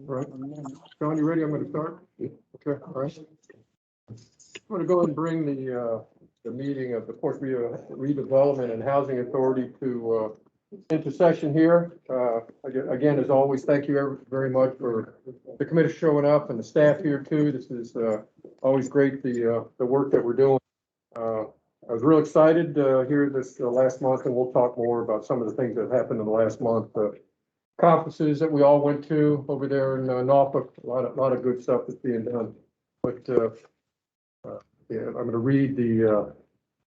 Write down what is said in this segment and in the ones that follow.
Right. John, you ready? I'm going to start. Okay. All right. I'm going to go and bring the meeting of the Portsmouth Redevelopment and Housing Authority to into session here. Again, as always, thank you very much for the committee showing up and the staff here too. This is always great, the work that we're doing. I was real excited here this last month, and we'll talk more about some of the things that happened in the last month. Conferences that we all went to over there in Norfolk, a lot of good stuff that's being done. But yeah, I'm going to read the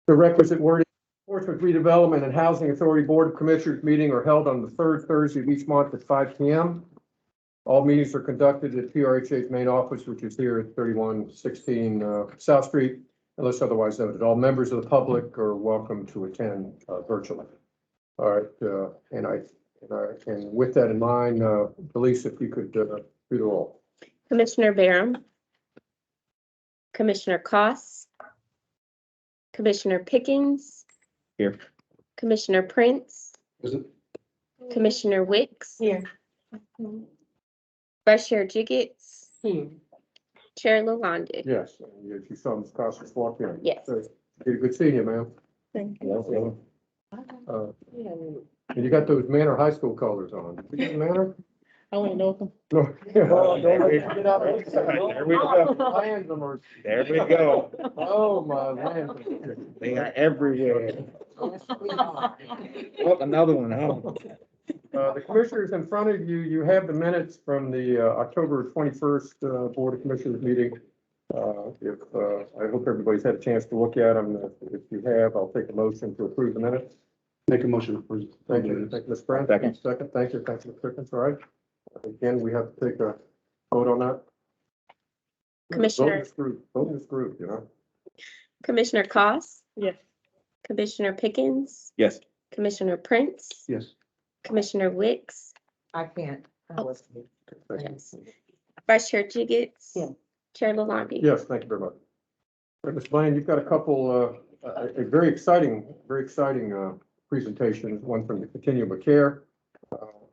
requisite wording. Portsmouth Redevelopment and Housing Authority Board of Commissioners meeting are held on the third Thursday of each month at 5 p.m. All meetings are conducted at PRHA's main office, which is here at 3116 South Street, unless otherwise noted. All members of the public are welcome to attend virtually. All right, and with that in mind, Elise, if you could do the roll. Commissioner Barham, Commissioner Koss, Commissioner Pickens. Here. Commissioner Prince. Is it? Commissioner Wicks. Here. Vice Chair Jiggets. Here. Chair Lalonde. Yes, you saw Ms. Costas walk in. Yes. Good seeing you, ma'am. Thank you. And you got those Manor High School colors on. Did you get Manor? I want to know them. No. There we go. There we go. Oh, my land. They are everywhere. Oh, another one. Oh. The commissioners in front of you, you have the minutes from the October 21st Board of Commissioners meeting. I hope everybody's had a chance to look at them. If you have, I'll take a motion to approve the minutes. Make a motion to approve. Thank you. Thank you, Ms. Brown. Second. Second. Thank you. Thank you, Ms. Pickens. All right. Again, we have to take a vote on that. Commissioner. Vote in this group, you know. Commissioner Koss. Yes. Commissioner Pickens. Yes. Commissioner Prince. Yes. Commissioner Wicks. I can't. I Oh. wasn't. Thank you. Yes. Vice Chair Jiggets. Yeah. Chair Lalonde. Yes, thank you very much. All right, Ms. Blaine, you've got a couple, a very exciting presentations, one from the Continuum of Care,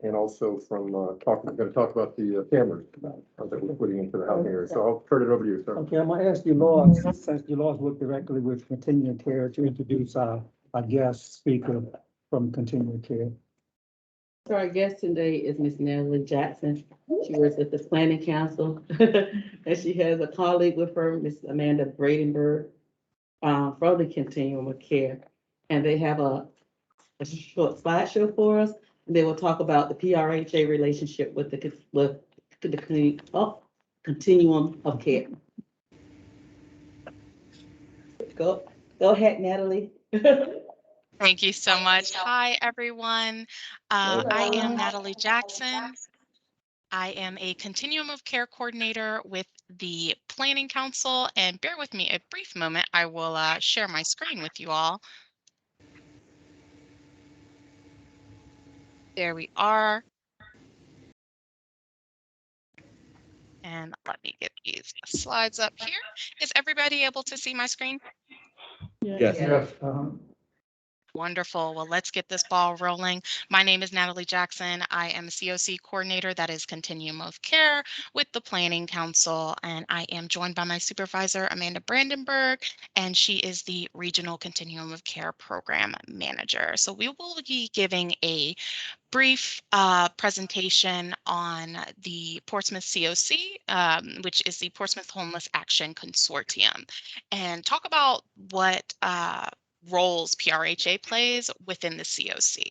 and also from we're going to talk about the cameras that we're putting into the housing area. So I'll turn it over to you, sir. Okay, I'm gonna ask you, Laws, since you Laws work directly with Continuum Care, to introduce our guest speaker from Continuum Care. So our guest today is Miss Natalie Jackson. She works at the Planning Council, and she has a colleague with her, Miss Amanda Bradenberg, from the Continuum of Care. And they have a short slideshow for us. And they will talk about the PRHA relationship with the Continuum of Care. Go ahead, Natalie. Thank you so much. Hi, everyone. I am Natalie Jackson. I am a Continuum of Care coordinator with the Planning Council, and bear with me a brief moment. I will share my screen with you all. There we are. And let me get these slides up here. Is everybody able to see my screen? Yes. Yes. Wonderful. Well, let's get this ball rolling. My name is Natalie Jackson. I am a COC coordinator, that is Continuum of Care with the Planning Council, and I am joined by my supervisor, Amanda Brandenburg, and she is the Regional Continuum of Care Program Manager. So we will be giving a brief presentation on the Portsmouth COC, which is the Portsmouth Homeless Action Consortium, and talk about what roles PRHA plays within the COC.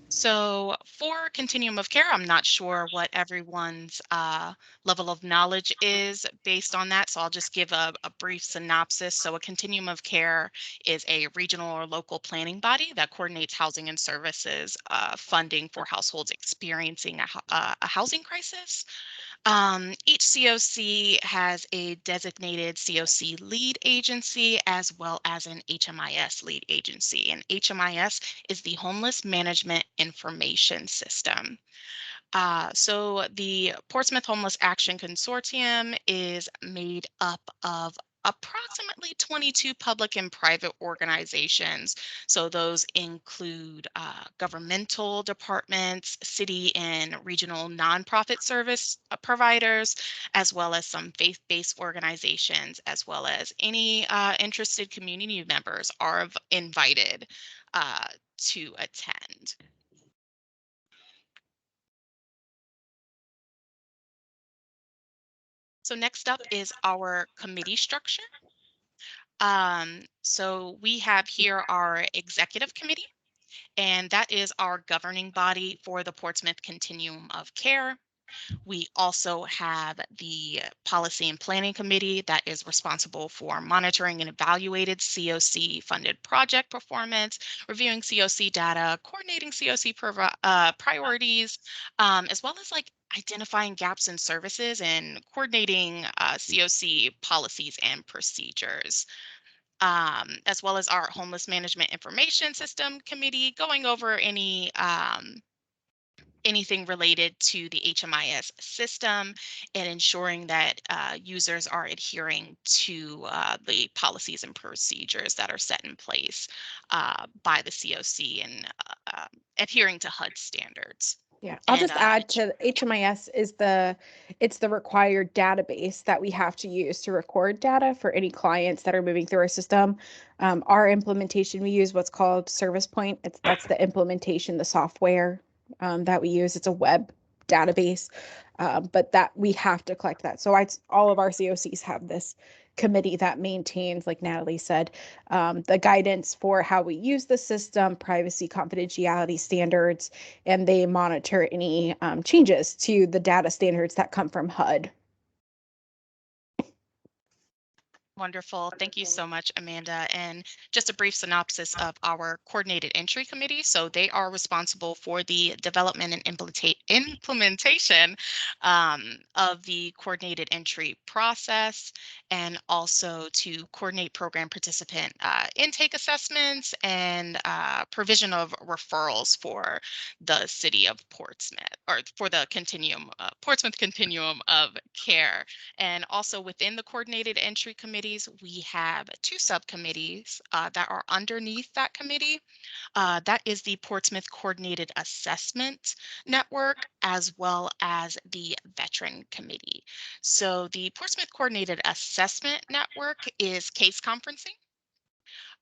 So for Continuum of Care, I'm not sure what everyone's level of knowledge is based on that, so I'll just give a brief synopsis. So a Continuum of Care is a regional or local planning body that coordinates housing and services funding for households experiencing a housing crisis. Each COC has a designated COC lead agency as well as an HMIS lead agency. And HMIS is the Homeless Management Information System. So the Portsmouth Homeless Action Consortium is made up of approximately 22 public and private organizations. So those include governmental departments, city and regional nonprofit service providers, as well as some faith-based organizations, as well as any interested community members are invited to attend. So next up is our committee structure. So we have here our executive committee, and that is our governing body for the Portsmouth Continuum of Care. We also have the Policy and Planning Committee that is responsible for monitoring and evaluated COC funded project performance, reviewing COC data, coordinating COC priorities, as well as like identifying gaps in services and coordinating COC policies and procedures. As well as our Homeless Management Information System Committee, going over anything related to the HMIS system and ensuring that users are adhering to the policies and procedures that are set in place by the COC and adhering to HUD standards. Yeah, I'll And, just add to HMIS is it's the required database that we have to use to record data for any clients that are moving through our system. Our implementation, we use what's called Service Point. That's the implementation, the software that we use. It's a web database, but that we have to collect that. So all of our COCs have this committee that maintains, like Natalie said, the guidance for how we use the system, privacy, confidentiality standards, and they monitor any changes to the data standards that come from HUD. Wonderful. Thank you so much, Amanda. And just a brief synopsis of our Coordinated Entry Committee. So they are responsible for the development and implementation of the coordinated entry process, and also to coordinate program participant intake assessments and provision of referrals for the city of Portsmouth, or for the Portsmouth Continuum of Care. And also within the Coordinated Entry Committees, we have two subcommittees that are underneath that committee. That is the Portsmouth Coordinated Assessment Network, as well as the Veteran Committee. So the Portsmouth Coordinated Assessment Network is case conferencing.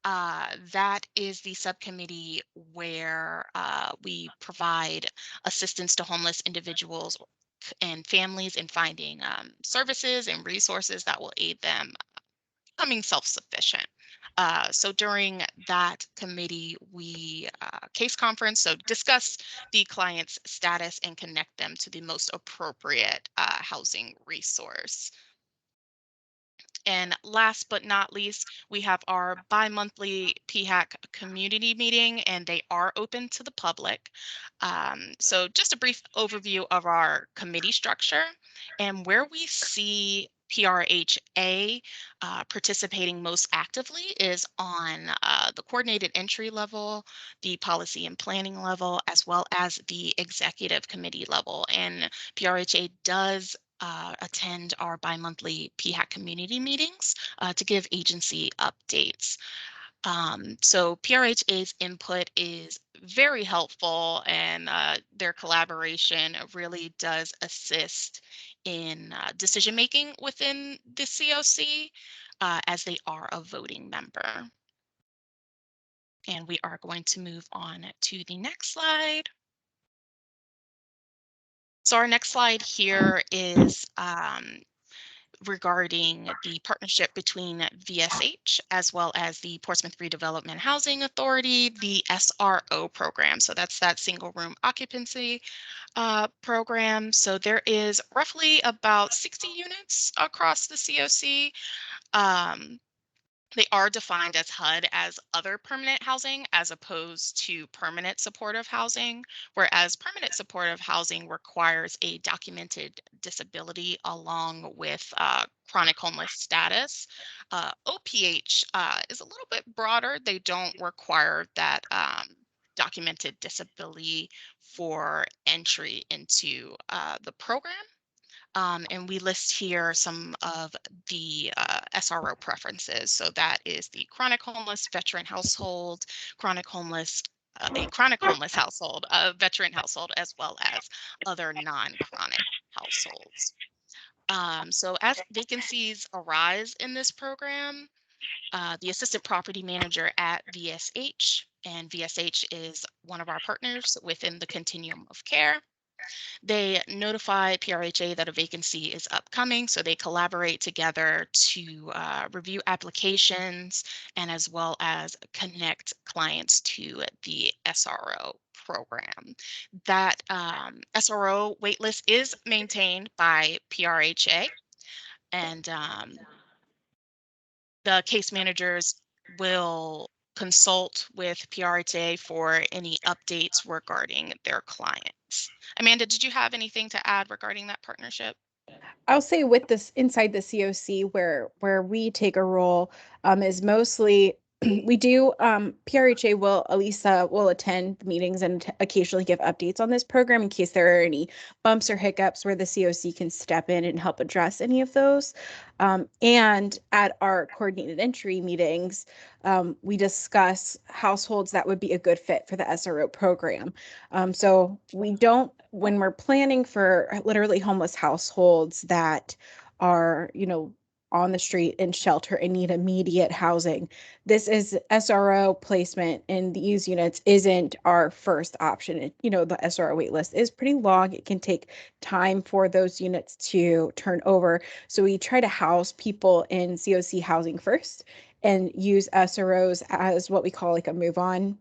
That is the subcommittee where we provide assistance to homeless individuals and families in finding services and resources that will aid them becoming self-sufficient. So during that committee, we case conference, so discuss the client's status and connect them to the most appropriate housing resource. And last but not least, we have our bi-monthly PHAC community meeting, and they are open to the public. So just a brief overview of our committee structure and where we see PRHA participating most actively is on the coordinated entry level, the policy and planning level, as well as the executive committee level. And PRHA does attend our bi-monthly PHAC community meetings to give agency updates. So PRHA's input is very helpful, and their collaboration really does assist in decision making within the COC as they are a voting member. And we are going to move on to the next slide. So our next slide here is regarding the partnership between VSH as well as the Portsmouth Redevelopment Housing Authority, the SRO program. So that's that single room occupancy program. So there is roughly about 60 units across the COC. They are defined as HUD as other permanent housing as opposed to permanent supportive housing, whereas permanent supportive housing requires a documented disability along with chronic homeless status. OPH is a little bit broader. They don't require that documented disability for entry into the program. And we list here some of the SRO preferences. So that is the chronic homeless, veteran household, chronic homeless, a chronic homeless household, a veteran household, as well as other non-chronic households. So as vacancies arise in this program, the assistant property manager at VSH, and VSH is one of our partners within the Continuum of Care. They notify PRHA that a vacancy is upcoming, so they collaborate together to review applications and as well as connect clients to the SRO program. That SRO waitlist is maintained by PRHA, and the case managers will consult with PRHA for any updates regarding their clients. Amanda, did you have anything to add regarding that partnership? I'll say with this inside the COC where we take a role is mostly we do PRHA will Elisa will attend the meetings and occasionally give updates on this program in case there are any bumps or hiccups where the COC can step in and help address any of those. And at our coordinated entry meetings, we discuss households that would be a good fit for the SRO program. So we don't, when we're planning for literally homeless households that are, on the street in shelter and need immediate housing, this is SRO placement in these units isn't our first option. The SRO wait list is pretty long. It can take time for those units to turn over. So we try to house people in COC housing first and use SROs as what we call like a move-on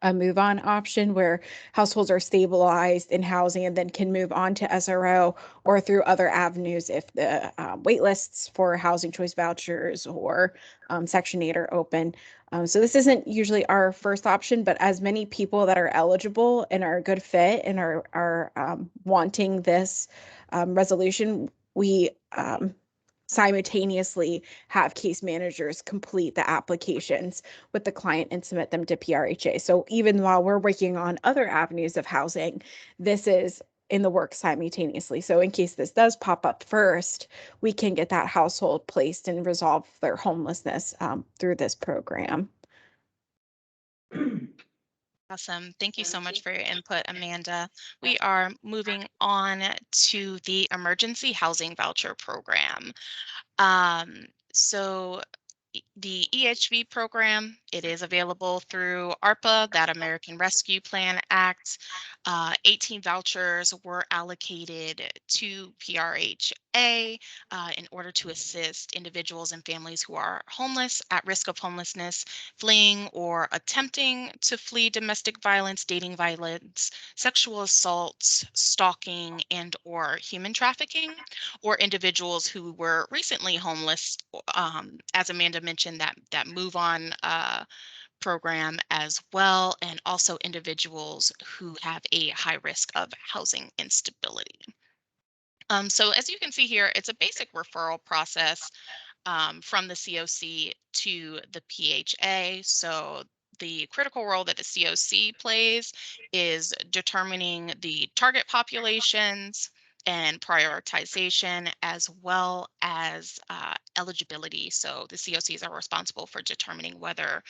option where households are stabilized in housing and then can move on to SRO or through other avenues if the wait lists for housing choice vouchers or Section 8 are open. So this isn't usually our first option, but as many people that are eligible and are a good fit and are wanting this resolution, we simultaneously have case managers complete the applications with the client and submit them to PRHA. So even while we're working on other avenues of housing, this is in the works simultaneously. So in case this does pop up first, we can get that household placed and resolve their homelessness through this program. Awesome. Thank you so much for your input, Amanda. We are moving on to the emergency housing voucher program. So the EHV program, it is available through ARPA, that American Rescue Plan Act. 18 vouchers were allocated to PRHA in order to assist individuals and families who are homeless, at risk of homelessness, fleeing or attempting to flee domestic violence, dating violence, sexual assaults, stalking, and or human trafficking, or individuals who were recently homeless, as Amanda mentioned, that move on program as well, and also individuals who have a high risk of housing instability. So as you can see here, it's a basic referral process from the COC to the PHA. So the critical role that the COC plays is determining the target populations and prioritization, as well as eligibility. So the COCs are responsible for determining whether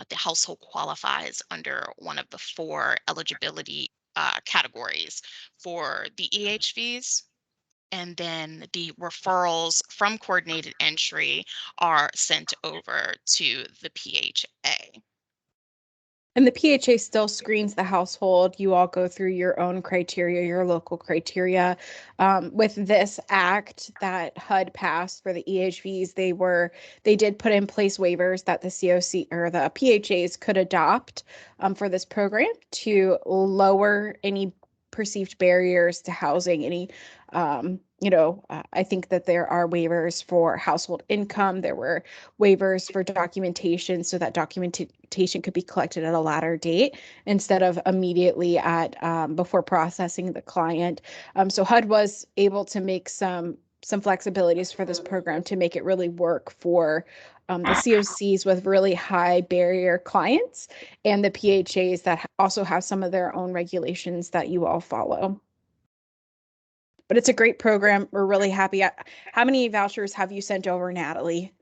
the household qualifies under one of the 4 eligibility categories for the EHVs. And then the referrals from coordinated entry are sent over to the PHA. And the PHA still screens the household. You all go through your own criteria, your local criteria. With this act that HUD passed for the EHVs, they did put in place waivers that the COC or the PHAs could adopt for this program to lower any perceived barriers to housing, I think that there are waivers for household income. There were waivers for documentation so that documentation could be collected at a later date instead of immediately before processing the client. So HUD was able to make some flexibilities for this program to make it really work for the COCs with really high barrier clients and the PHAs that also have some of their own regulations that you all follow. But it's a great program. We're really happy. How many vouchers have you sent over, Natalie?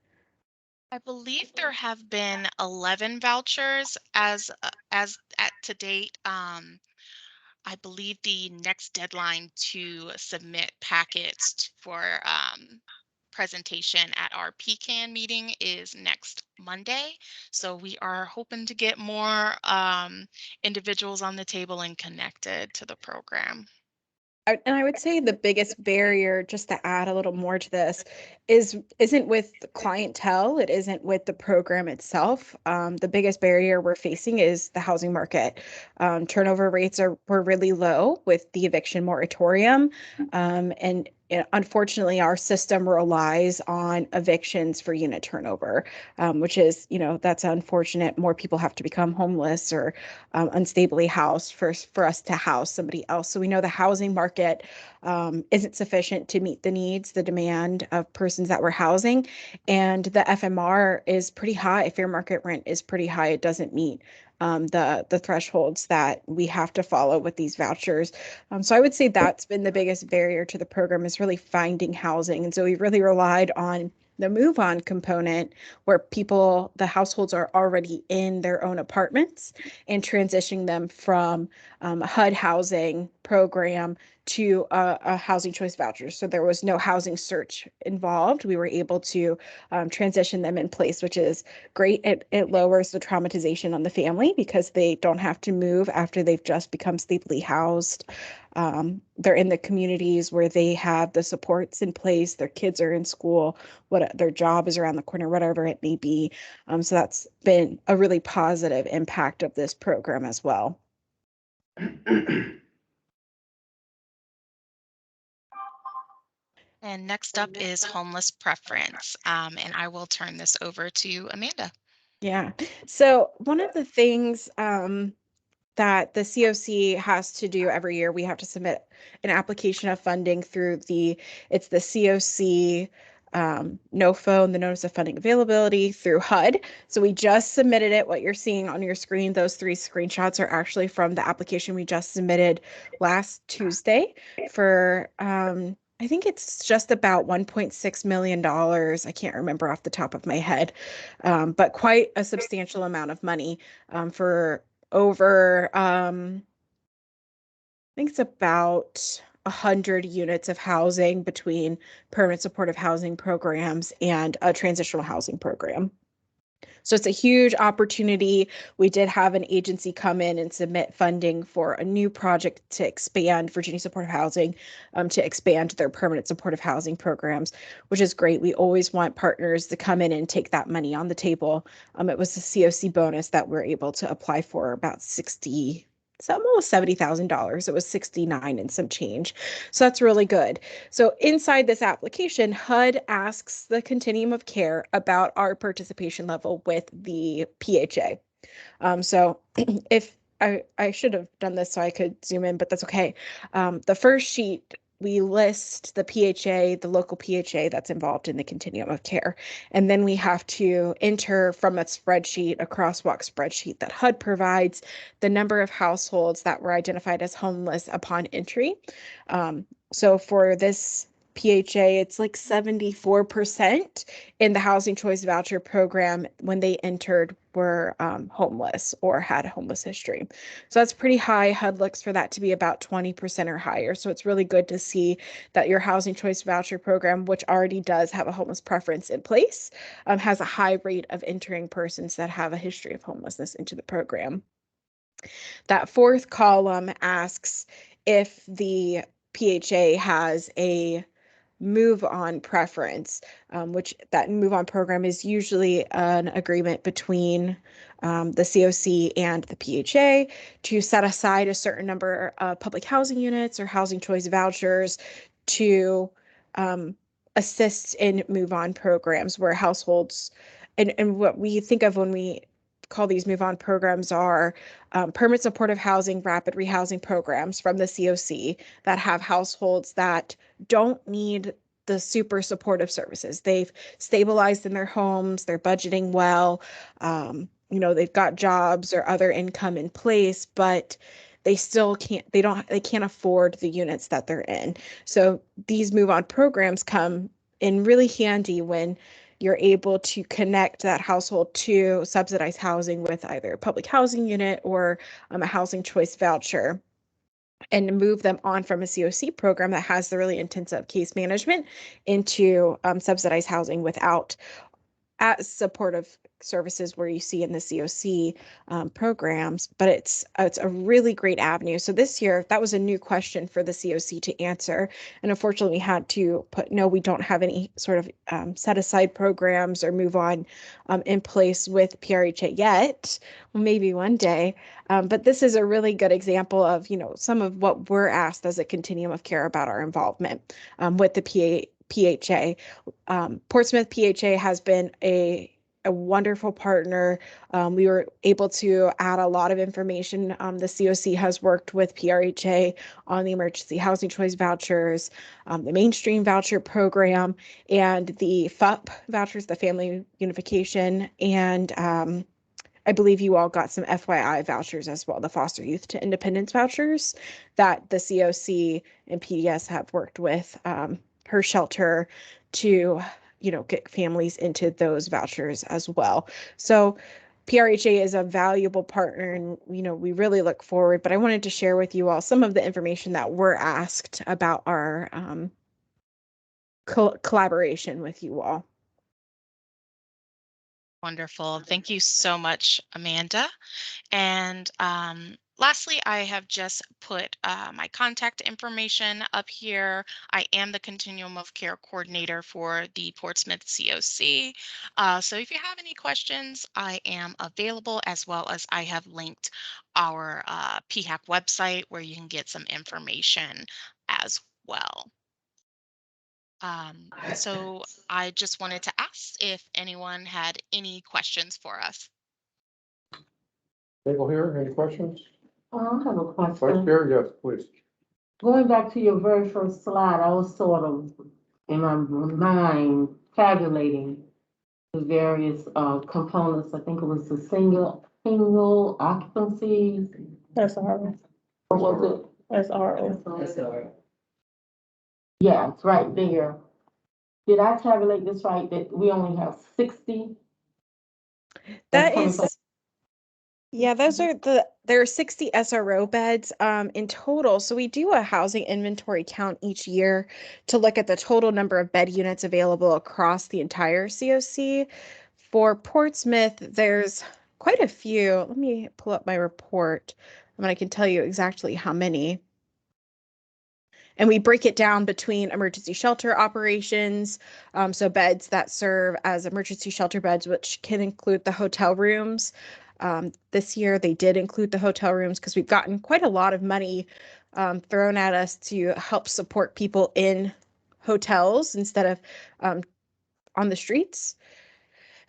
I believe there have been 11 vouchers as at to date. I believe the next deadline to submit packets for presentation at our PCAN meeting is next Monday. So we are hoping to get more individuals on the table and connected to the program. And I would say the biggest barrier, just to add a little more to this, isn't with the clientele. It isn't with the program itself. The biggest barrier we're facing is the housing market. Turnover rates were really low with the eviction moratorium, and unfortunately, our system relies on evictions for unit turnover, which is, that's unfortunate. More people have to become homeless or unstably housed for us to house somebody else. So we know the housing market isn't sufficient to meet the needs, the demand of persons that we're housing. And the FMR is pretty high. Fair market rent is pretty high. It doesn't meet the thresholds that we have to follow with these vouchers. So I would say that's been the biggest barrier to the program, is really finding housing. And so we really relied on the move on component, where the households are already in their own apartments, and transitioning them from a HUD housing program to a housing choice voucher. So there was no housing search involved. We were able to transition them in place, which is great. It lowers the traumatization on the family because they don't have to move after they've just become stably housed. They're in the communities where they have the supports in place. Their kids are in school, what their job is around the corner, whatever it may be. So that's been a really positive impact of this program as well. And next up is homeless preference. And I will turn this over to Amanda. Yeah. So one of the things that the COC has to do every year, we have to submit an application of funding through it's the COC NOFO, the Notice of Funding Availability, through HUD. So we just submitted it. What you're seeing on your screen, those 3 screenshots are actually from the application we just submitted last Tuesday for I think it's just about $1.6 million. I can't remember off the top of my head, but quite a substantial amount of money for over, I think it's about 100 units of housing between permanent supportive housing programs and a transitional housing program. So it's a huge opportunity. We did have an agency come in and submit funding for a new project to expand Virginia Supportive Housing, to expand their permanent supportive housing programs, which is great. We always want partners to come in and take that money on the table. It was a COC bonus that we're able to apply for, about it's almost $70,000. It was 69 and some change. So that's really good. So inside this application, HUD asks the continuum of care about our participation level with the PHA. So if I should have done this so I could zoom in, but that's okay. The first sheet, we list the PHA, the local PHA that's involved in the continuum of care. And then we have to enter from a spreadsheet, a crosswalk spreadsheet that HUD provides, the number of households that were identified as homeless upon entry. So for this PHA, it's like 74% in the housing choice voucher program when they entered were homeless or had a homeless history. So that's pretty high. HUD looks for that to be about 20% or higher. So it's really good to see that your housing choice voucher program, which already does have a homeless preference in place, has a high rate of entering persons that have a history of homelessness into the program. That fourth column asks if the PHA has a move on preference, which that move on program is usually an agreement between the COC and the PHA to set aside a certain number of public housing units or housing choice vouchers to assist in move on programs where households, and what we think of when we call these move on programs are permanent supportive housing, rapid rehousing programs from the COC that have households that don't need the super supportive services. They've stabilized in their homes, they're budgeting well, they've got jobs or other income in place, but they still they can't afford the units that they're in. So these move on programs come in really handy when you're able to connect that household to subsidized housing with either a public housing unit or a housing choice voucher, and move them on from a COC program that has the really intensive case management into subsidized housing without as supportive services where you see in the COC programs, but it's a really great avenue. So this year, that was a new question for the COC to answer. And unfortunately, we had to put, no, we don't have any sort of set aside programs or move on in place with PRHA yet. Well, maybe one day. But this is a really good example of, some of what we're asked as a continuum of care about our involvement with the PHA. Portsmouth PHA has been a wonderful partner. We were able to add a lot of information. The COC has worked with PRHA on the emergency housing choice vouchers, the mainstream voucher program, and the FUP vouchers, the family unification, and I believe you all got some FYI vouchers as well, the foster youth to independence vouchers that the COC and PDS have worked with her shelter to, get families into those vouchers as well. So PRHA is a valuable partner, and, we really look forward, but I wanted to share with you all some of the information that we're asked about our collaboration with you all. Wonderful. Thank you so much, Amanda. And lastly, I have just put my contact information up here. I am the Continuum of Care Coordinator for the Portsmouth COC. So if you have any questions, I am available, as well as I have linked our PHAC website where you can get some information as well. So I just wanted to ask if anyone had any questions for us. Table here, any questions? I have a Vice question. Chair, yes, please. Going back to your very first slide, I was sort of in my mind tabulating the various components. I think it was the single occupancies. SRO. What was it? SRO. Yeah, it's right there. Did I tabulate this right, that we only have 60? That That's is, yeah, there are 60 SRO beds in total. So we do a housing inventory count each year to look at the total number of bed units available across the entire COC. For Portsmouth, there's quite a few. Let me pull up my report, and I can tell you exactly how many. And we break it down between emergency shelter operations, so beds that serve as emergency shelter beds, which can include the hotel rooms. This year, they did include the hotel rooms because we've gotten quite a lot of money thrown at us to help support people in hotels instead of on the streets.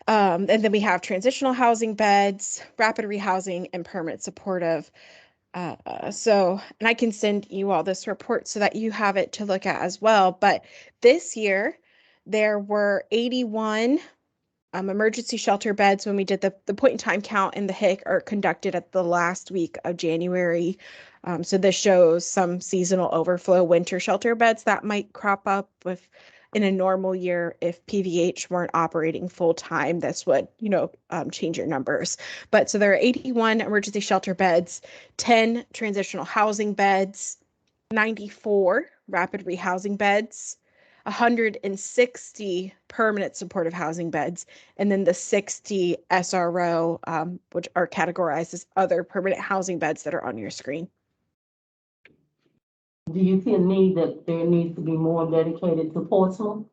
And then we have transitional housing beds, rapid rehousing, and permanent supportive. And I can send you all this report so that you have it to look at as well. But this year, there were 81 emergency shelter beds when we did the point in time count, and the HIC are conducted at the last week of January. So this shows some seasonal overflow winter shelter beds that might crop up with in a normal year. If PVH weren't operating full time, this would, change your numbers. But so there are 81 emergency shelter beds, 10 transitional housing beds, 94 rapid rehousing beds, 160 permanent supportive housing beds, and then the 60 SRO, which are categorized as other permanent housing beds that are on your screen. Do you see a need that there needs to be more dedicated to Portsmouth?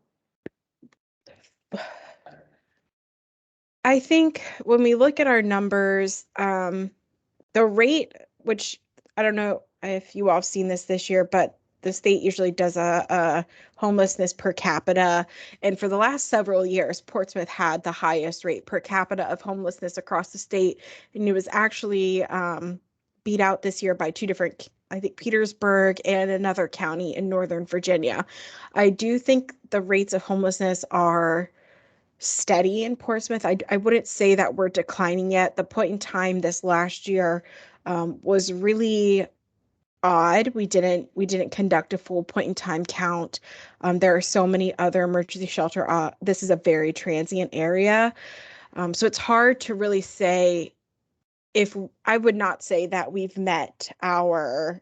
I think when we look at our numbers, the rate, which I don't know if you all have seen this year, but the state usually does a homelessness per capita. And for the last several years, Portsmouth had the highest rate per capita of homelessness across the state. And it was actually beat out this year by two different, I think, Petersburg and another county in Northern Virginia. I do think the rates of homelessness are steady in Portsmouth. I wouldn't say that we're declining yet. The point in time this last year was really odd. We didn't conduct a full point in time count. There are so many other emergency shelter. This is a very transient area. So it's hard to really say if I would not say that we've met our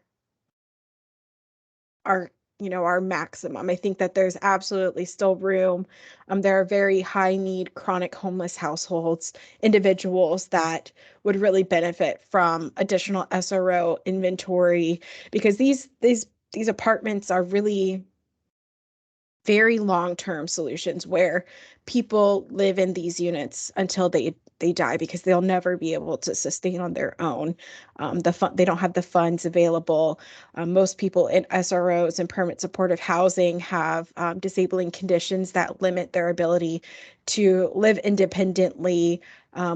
our maximum. I think that there's absolutely still room. There are very high need chronic homeless households, individuals that would really benefit from additional SRO inventory because these apartments are really very long-term solutions where people live in these units until they die because they'll never be able to sustain on their own. They don't have the funds available. Most people in SROs and permanent supportive housing have disabling conditions that limit their ability to live independently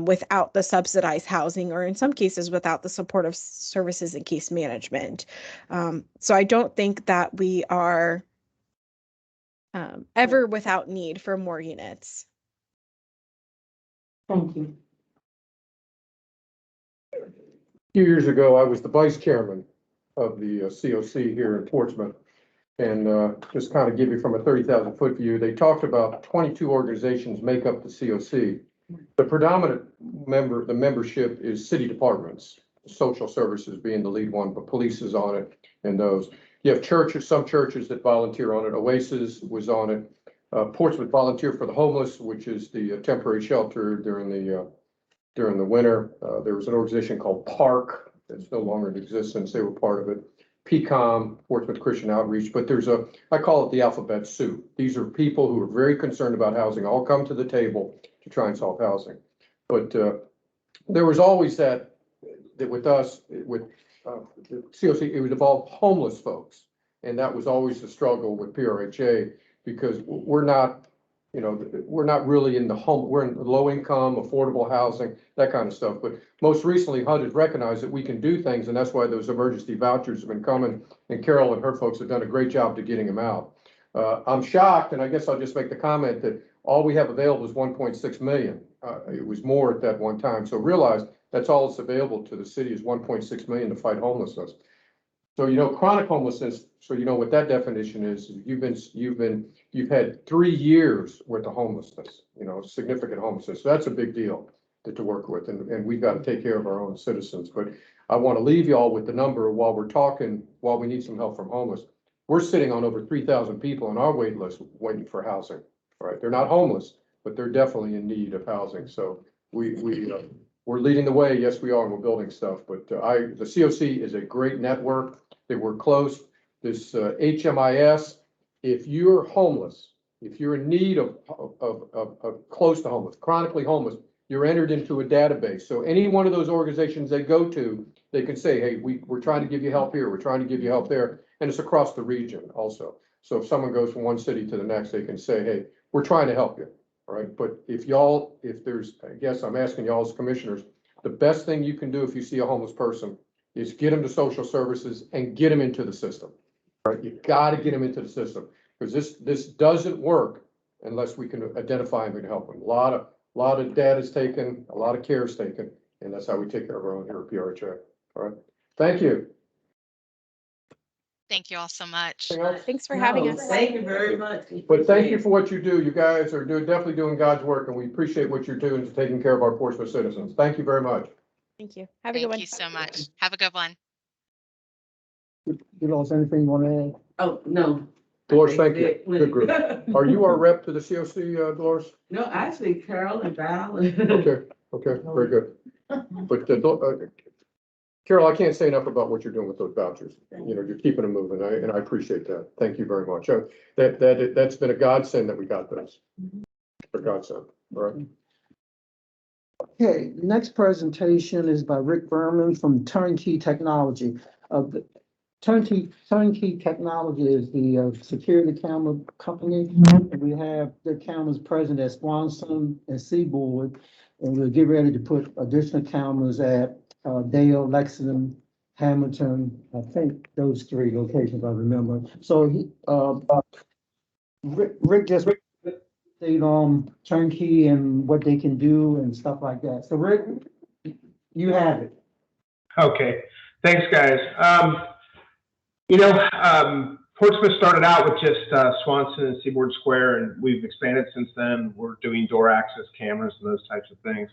without the subsidized housing, or in some cases without the supportive services and case management. So I don't think that we are ever without need for more units. Thank you. A few years ago, I was the vice chairman of the COC here in Portsmouth. And just kind of give you from a 30,000 foot view, they talked about 22 organizations make up the COC. The predominant the membership is city departments, social services being the lead one, but police is on it and those. You have churches, some churches that volunteer on it. Oasis was on it. Portsmouth Volunteer for the Homeless, which is the temporary shelter during the winter. There was an organization called Park that's no longer in existence. They were part of it. PCOM, Portsmouth Christian Outreach, but I call it the alphabet soup. These are people who are very concerned about housing, all come to the table to try and solve housing. But there was always that with us, with the COC, it would involve homeless folks. And that was always the struggle with PRHA because we're not really in the home, we're in low income, affordable housing, that kind of stuff. But most recently, HUD has recognized that we can do things, and that's why those emergency vouchers have been coming. And Carol and her folks have done a great job to getting them out. I'm shocked, and I guess I'll just make the comment that all we have available is 1.6 million. It was more at that one time. So realize that's all that's available to the city is 1.6 million to fight homelessness. So, chronic homelessness, so you know what that definition is, you've had 3 years worth of homelessness, significant homelessness. So that's a big deal to work with, and we've got to take care of our own citizens. But I want to leave you all with the number while we need some help from homeless. We're sitting on over 3,000 people on our wait list waiting for housing, right? They're not homeless, but they're definitely in need of housing. So we're leading the way. Yes, we are. And we're building stuff, but the COC is a great network. They work close. This HMIS, if you're homeless, if you're in need of close to homeless, chronically homeless, you're entered into a database. So any one of those organizations they go to, they can say, hey, we're trying to give you help here. We're trying to give you help there. And it's across the region also. So if someone goes from one city to the next, they can say, hey, we're trying to help you. All right. But I guess I'm asking y'all as commissioners, the best thing you can do if you see a homeless person is get them to social services and get them into the system. Right? You got to get them into the system because this doesn't work unless we can identify them and help them. A lot of data is taken, a lot of care is taken, and that's how we take care of our own here at PRHA. All right. Thank you. Thank you all so much. Thanks for having us. Thank you very much. But thank you for what you do. You guys are definitely doing God's work, and we appreciate what you're doing to taking care of our Portsmouth citizens. Thank you very much. Thank you. Have a good one. Thank you so much. Have a good one. You lost anything you want to add? Oh, no. Dolores, thank you. Good group. Are you our rep to the COC, Dolores? No, actually, Carol and Val. Okay, very good. But Carol, I can't say enough about what you're doing with those vouchers. You're keeping them moving, and I appreciate that. Thank you very much. That's been a godsend that we got those. A godsend. All right. Okay, the next presentation is by Rick Berman from Turnkey Technology. Turnkey Technology is the security camera company. And we have the cameras present at Swanson and Seaboard, and we'll get ready to put additional cameras at Dale, Lexington, Hamilton. I think those 3 locations I remember. So Rick just update on Turnkey and what they can do and stuff like that. So Rick, you have it. Okay, thanks guys. Portsmouth started out with just Swanson and Seaboard Square, and we've expanded since then. We're doing door access cameras and those types of things.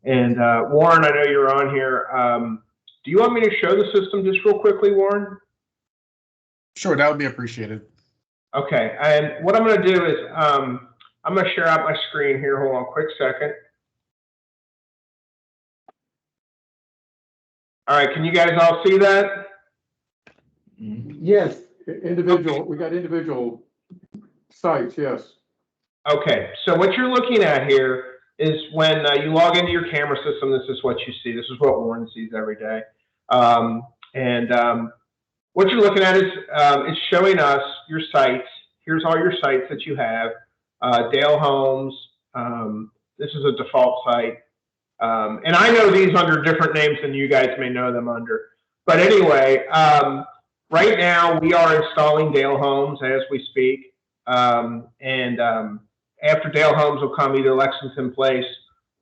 And Warren, I know you're on here. Do you want me to show the system just real quickly, Warren? Sure, that would be appreciated. Okay, and what I'm going to do is I'm going to share out my screen here. Hold on a quick second. All right, can you guys all see that? Yes. Individual, we got individual sites, yes. Okay, so what you're looking at here is when you log into your camera system, this is what you see. This is what Warren sees every day. What you're looking at is it's showing us your sites. Here's all your sites that you have. Dale Homes, this is a default site. And I know these under different names than you guys may know them under. But anyway, right now we are installing Dale Homes as we speak. After Dale Homes will come either Lexington Place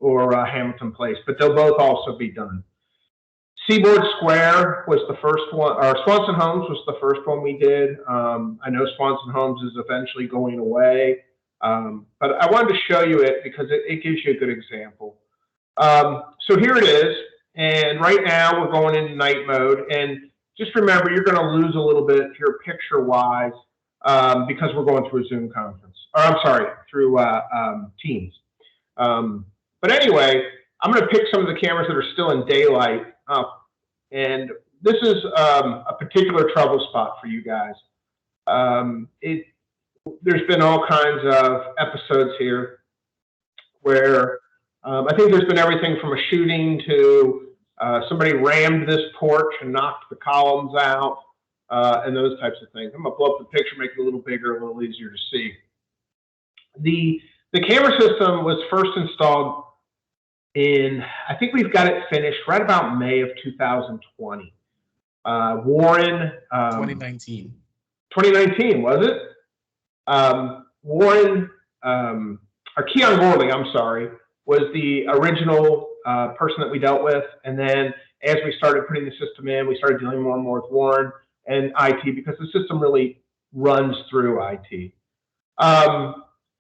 or Hamilton Place, but they'll both also be done. Seaboard Square was the first one, or Swanson Homes was the first one we did. I know Swanson Homes is eventually going away, but I wanted to show you it because it gives you a good example. So here it is, and right now we're going into night mode, and just remember you're going to lose a little bit here picture-wise because we're going through a Zoom conference, or I'm sorry, through Teams. But anyway, I'm going to pick some of the cameras that are still in daylight up, and this is a particular trouble spot for you guys. There's been all kinds of episodes here where I think there's been everything from a shooting to somebody rammed this porch and knocked the columns out and those types of things. I'm going to blow up the picture, make it a little bigger, a little easier to see. The camera system was first installed in, I think we've got it finished right about May of 2020. Warren. 2019. 2019, was it? Warren, or Keon Gorley, I'm sorry, was the original person that we dealt with. And then as we started putting the system in, we started dealing more and more with Warren and IT because the system really runs through IT.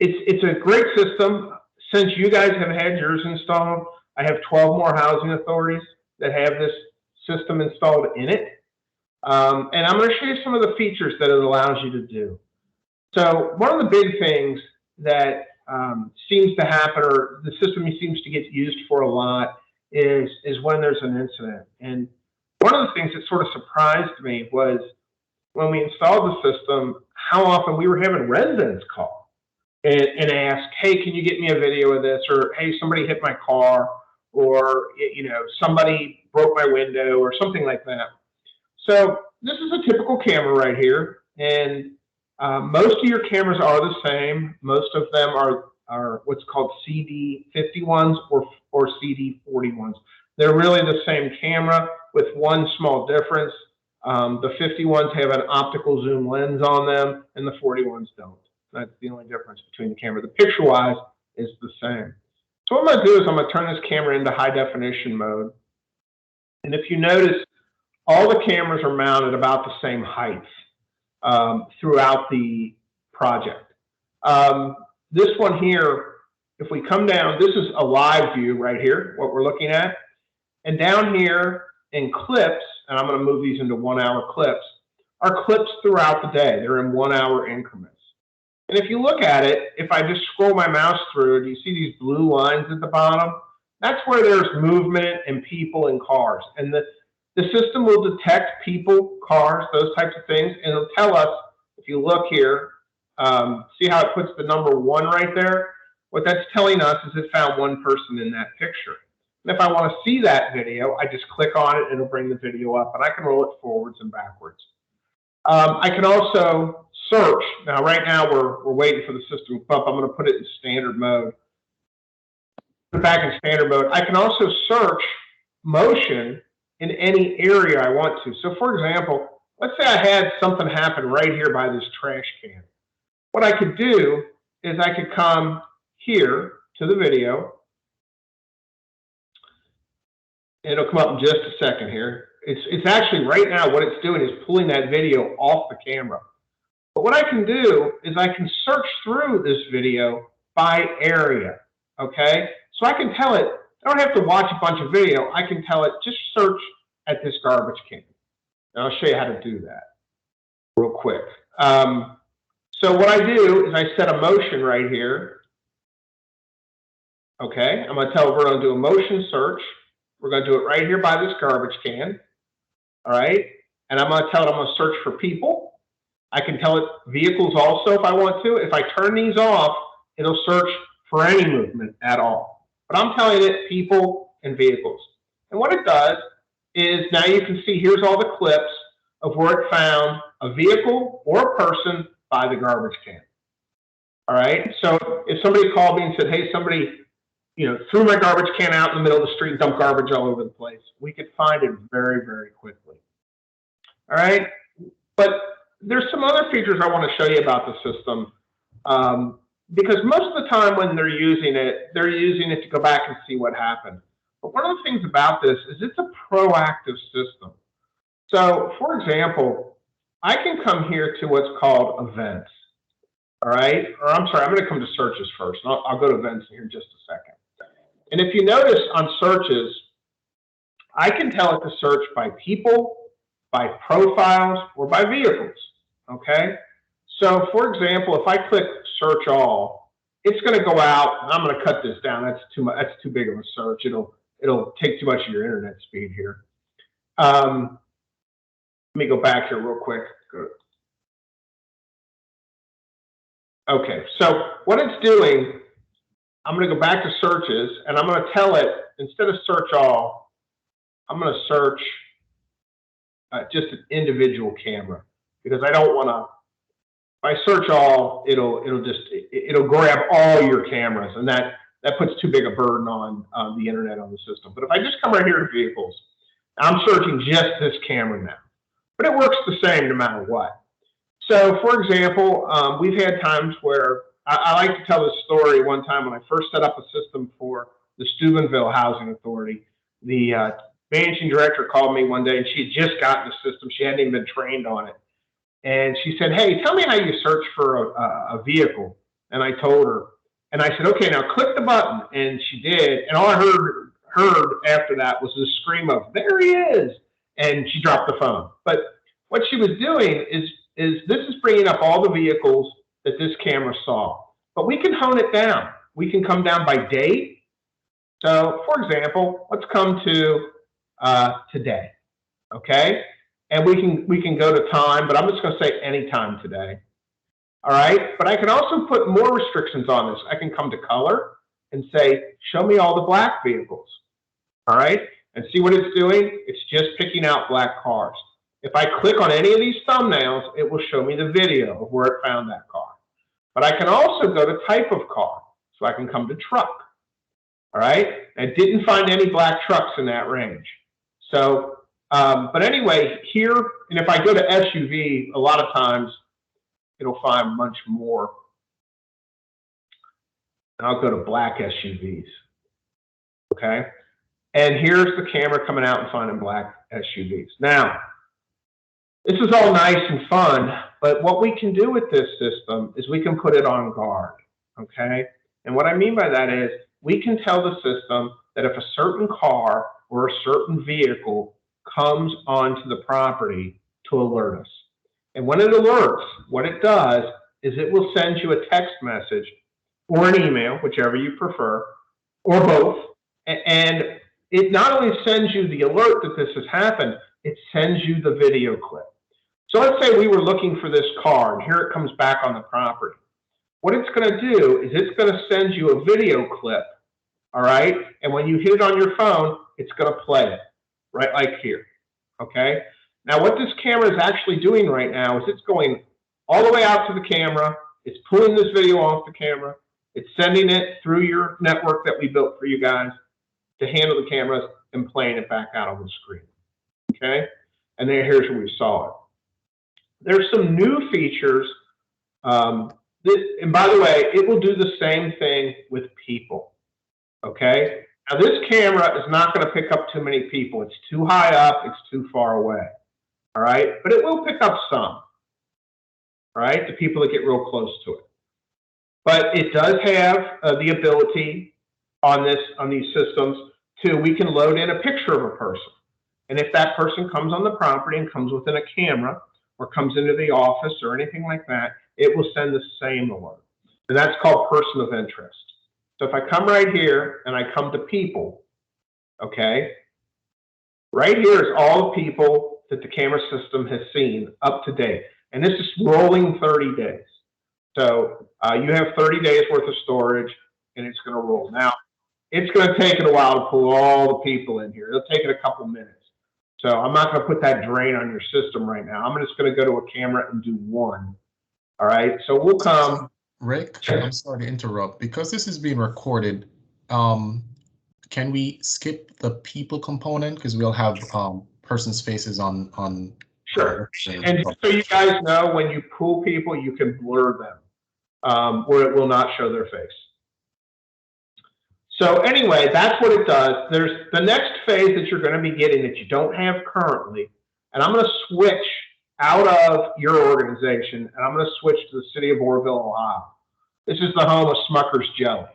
It's a great system. Since you guys have had yours installed, I have 12 more housing authorities that have this system installed in it. And I'm going to show you some of the features that it allows you to do. So one of the big things that seems to happen, or the system seems to get used for a lot, is when there's an incident. And one of the things that sort of surprised me was when we installed the system, how often we were having residents call and ask, hey, can you get me a video of this? Or, hey, somebody hit my car, or, somebody broke my window or something like that. So this is a typical camera right here. And most of your cameras are the same. Most of them are what's called CD51s or CD41s. They're really the same camera with one small difference. The 51s have an optical zoom lens on them and the 41s don't. That's the only difference between the camera. The picture-wise is the same. So what I'm going to do is I'm going to turn this camera into high definition mode. And if you notice, all the cameras are mounted about the same height throughout the project. This one here, if we come down, this is a live view right here, what we're looking at. And down here in clips, and I'm going to move these into 1 hour clips, are clips throughout the day. They're in 1 hour increments. And if you look at it, if I just scroll my mouse through, do you see these blue lines at the bottom? That's where there's movement and people and cars. And the system will detect people, cars, those types of things, and it'll tell us, if you look here, see how it puts the number 1 right there? What that's telling us is it found one person in that picture. And if I want to see that video, I just click on it, and it'll bring the video up, and I can roll it forwards and backwards. I can also search. Now, right now, we're waiting for the system to come up. I'm going to put it in standard mode. Put it back in standard mode. I can also search motion in any area I want to. So, for example, let's say I had something happen right here by this trash can. What I could do is I could come here to the video. It'll come up in just a second here. it's actually right now what it's doing is pulling that video off the camera. But what I can do is I can search through this video by area, okay? So I can tell it, I don't have to watch a bunch of video. I can tell it, just search at this garbage can. And I'll show you how to do that real quick. So what I do is I set a motion right here. Okay, I'm going to tell it we're going to do a motion search. We're going to do it right here by this garbage can. All right, and I'm going to tell it I'm going to search for people. I can tell it vehicles also if I want to. If I turn these off, it'll search for any movement at all. But I'm telling it people and vehicles. And what it does is now you can see here's all the clips of where it found a vehicle or a person by the garbage can. All right, so if somebody called me and said, hey, somebody threw my garbage can out in the middle of the street and dumped garbage all over the place, we could find it very, very quickly. All right, but there's some other features I want to show you about the system, because most of the time when they're using it to go back and see what happened. But one of the things about this is it's a proactive system. So, for example, I can come here to what's called events. All right, or I'm sorry, I'm going to come to searches first. And I'll go to events here in just a second. And if you notice on searches, I can tell it to search by people, by profiles, or by vehicles. Okay, so for example, if I click search all, it's going to go out, and I'm going to cut this down. That's too much. That's too big of a search. It'll take too much of your internet speed here. Let me go back here real quick. Good. Okay, so what it's doing, I'm going to go back to searches, and I'm going to tell it, instead of search all, I'm going to search just an individual camera, because I don't want to, if I search all, it'll grab all your cameras, and that puts too big a burden on the internet on the system. But if I just come right here to vehicles, I'm searching just this camera now, but it works the same no matter what. So, for example, we've had times where I like to tell this story. One time when I first set up a system for the Steubenville Housing Authority, the managing director called me one day, and she had just gotten the system. She hadn't even been trained on it. And she said, hey, tell me how you search for a vehicle. And I told her. And I said, okay, now click the button. And she did. And all I heard after that was this scream of, there he is. And she dropped the phone. But what she was doing is this is bringing up all the vehicles that this camera saw. But we can hone it down. We can come down by date. So, for example, let's come to today, okay? And we can go to time, but I'm just going to say any time today. All right, but I can also put more restrictions on this. I can come to color and say, show me all the black vehicles. All right, and see what it's doing? It's just picking out black cars. If I click on any of these thumbnails, it will show me the video of where it found that car. But I can also go to type of car. So I can come to truck. All right, I didn't find any black trucks in that range. So, but anyway, here, and if I go to SUV, a lot of times it'll find much more. And I'll go to black SUVs. Okay, and here's the camera coming out and finding black SUVs. Now, this is all nice and fun, but what we can do with this system is we can put it on guard, okay? And what I mean by that is we can tell the system that if a certain car or a certain vehicle comes onto the property to alert us. And when it alerts, what it does is it will send you a text message or an email, whichever you prefer, or both. And it not only sends you the alert that this has happened, it sends you the video clip. So let's say we were looking for this car, and here it comes back on the property. What it's going to do is it's going to send you a video clip, all right? And when you hit it on your phone, it's going to play it, right like here, okay? Now, what this camera is actually doing right now is it's going all the way out to the camera. It's pulling this video off the camera. It's sending it through your network that we built for you guys to handle the cameras and playing it back out on the screen, okay? And then here's where we saw it. There's some new features, and by the way, it will do the same thing with people, okay? Now this camera is not going to pick up too many people. It's too high up. It's too far away. All right, but it will pick up some. All right, the people that get real close to it. But it does have the ability on these systems we can load in a picture of a person. And if that person comes on the property and comes within a camera or comes into the office or anything like that, it will send the same alert. And that's called person of interest. So if I come right here and I come to people, okay, right here is all the people that the camera system has seen up to date. And this is rolling 30 days. So you have 30 days worth of storage and it's going to roll. Now, it's going to take it a while to pull all the people in here. It'll take it a couple minutes. So I'm not going to put that drain on your system right now. I'm just going to go to a camera and do one. All right. So we'll come. Rick, I'm sorry to interrupt. Because this is being recorded, can we skip the people component? Because we'll have persons' faces on. Sure. And so you guys know, when you pull people, you can blur them where it will not show their face. So anyway, that's what it does. There's the next phase that you're going to be getting that you don't have currently. And I'm going to switch out of your organization and I'm going to switch to the city of Oroville, Ohio. This is the home of Smucker's Jelly.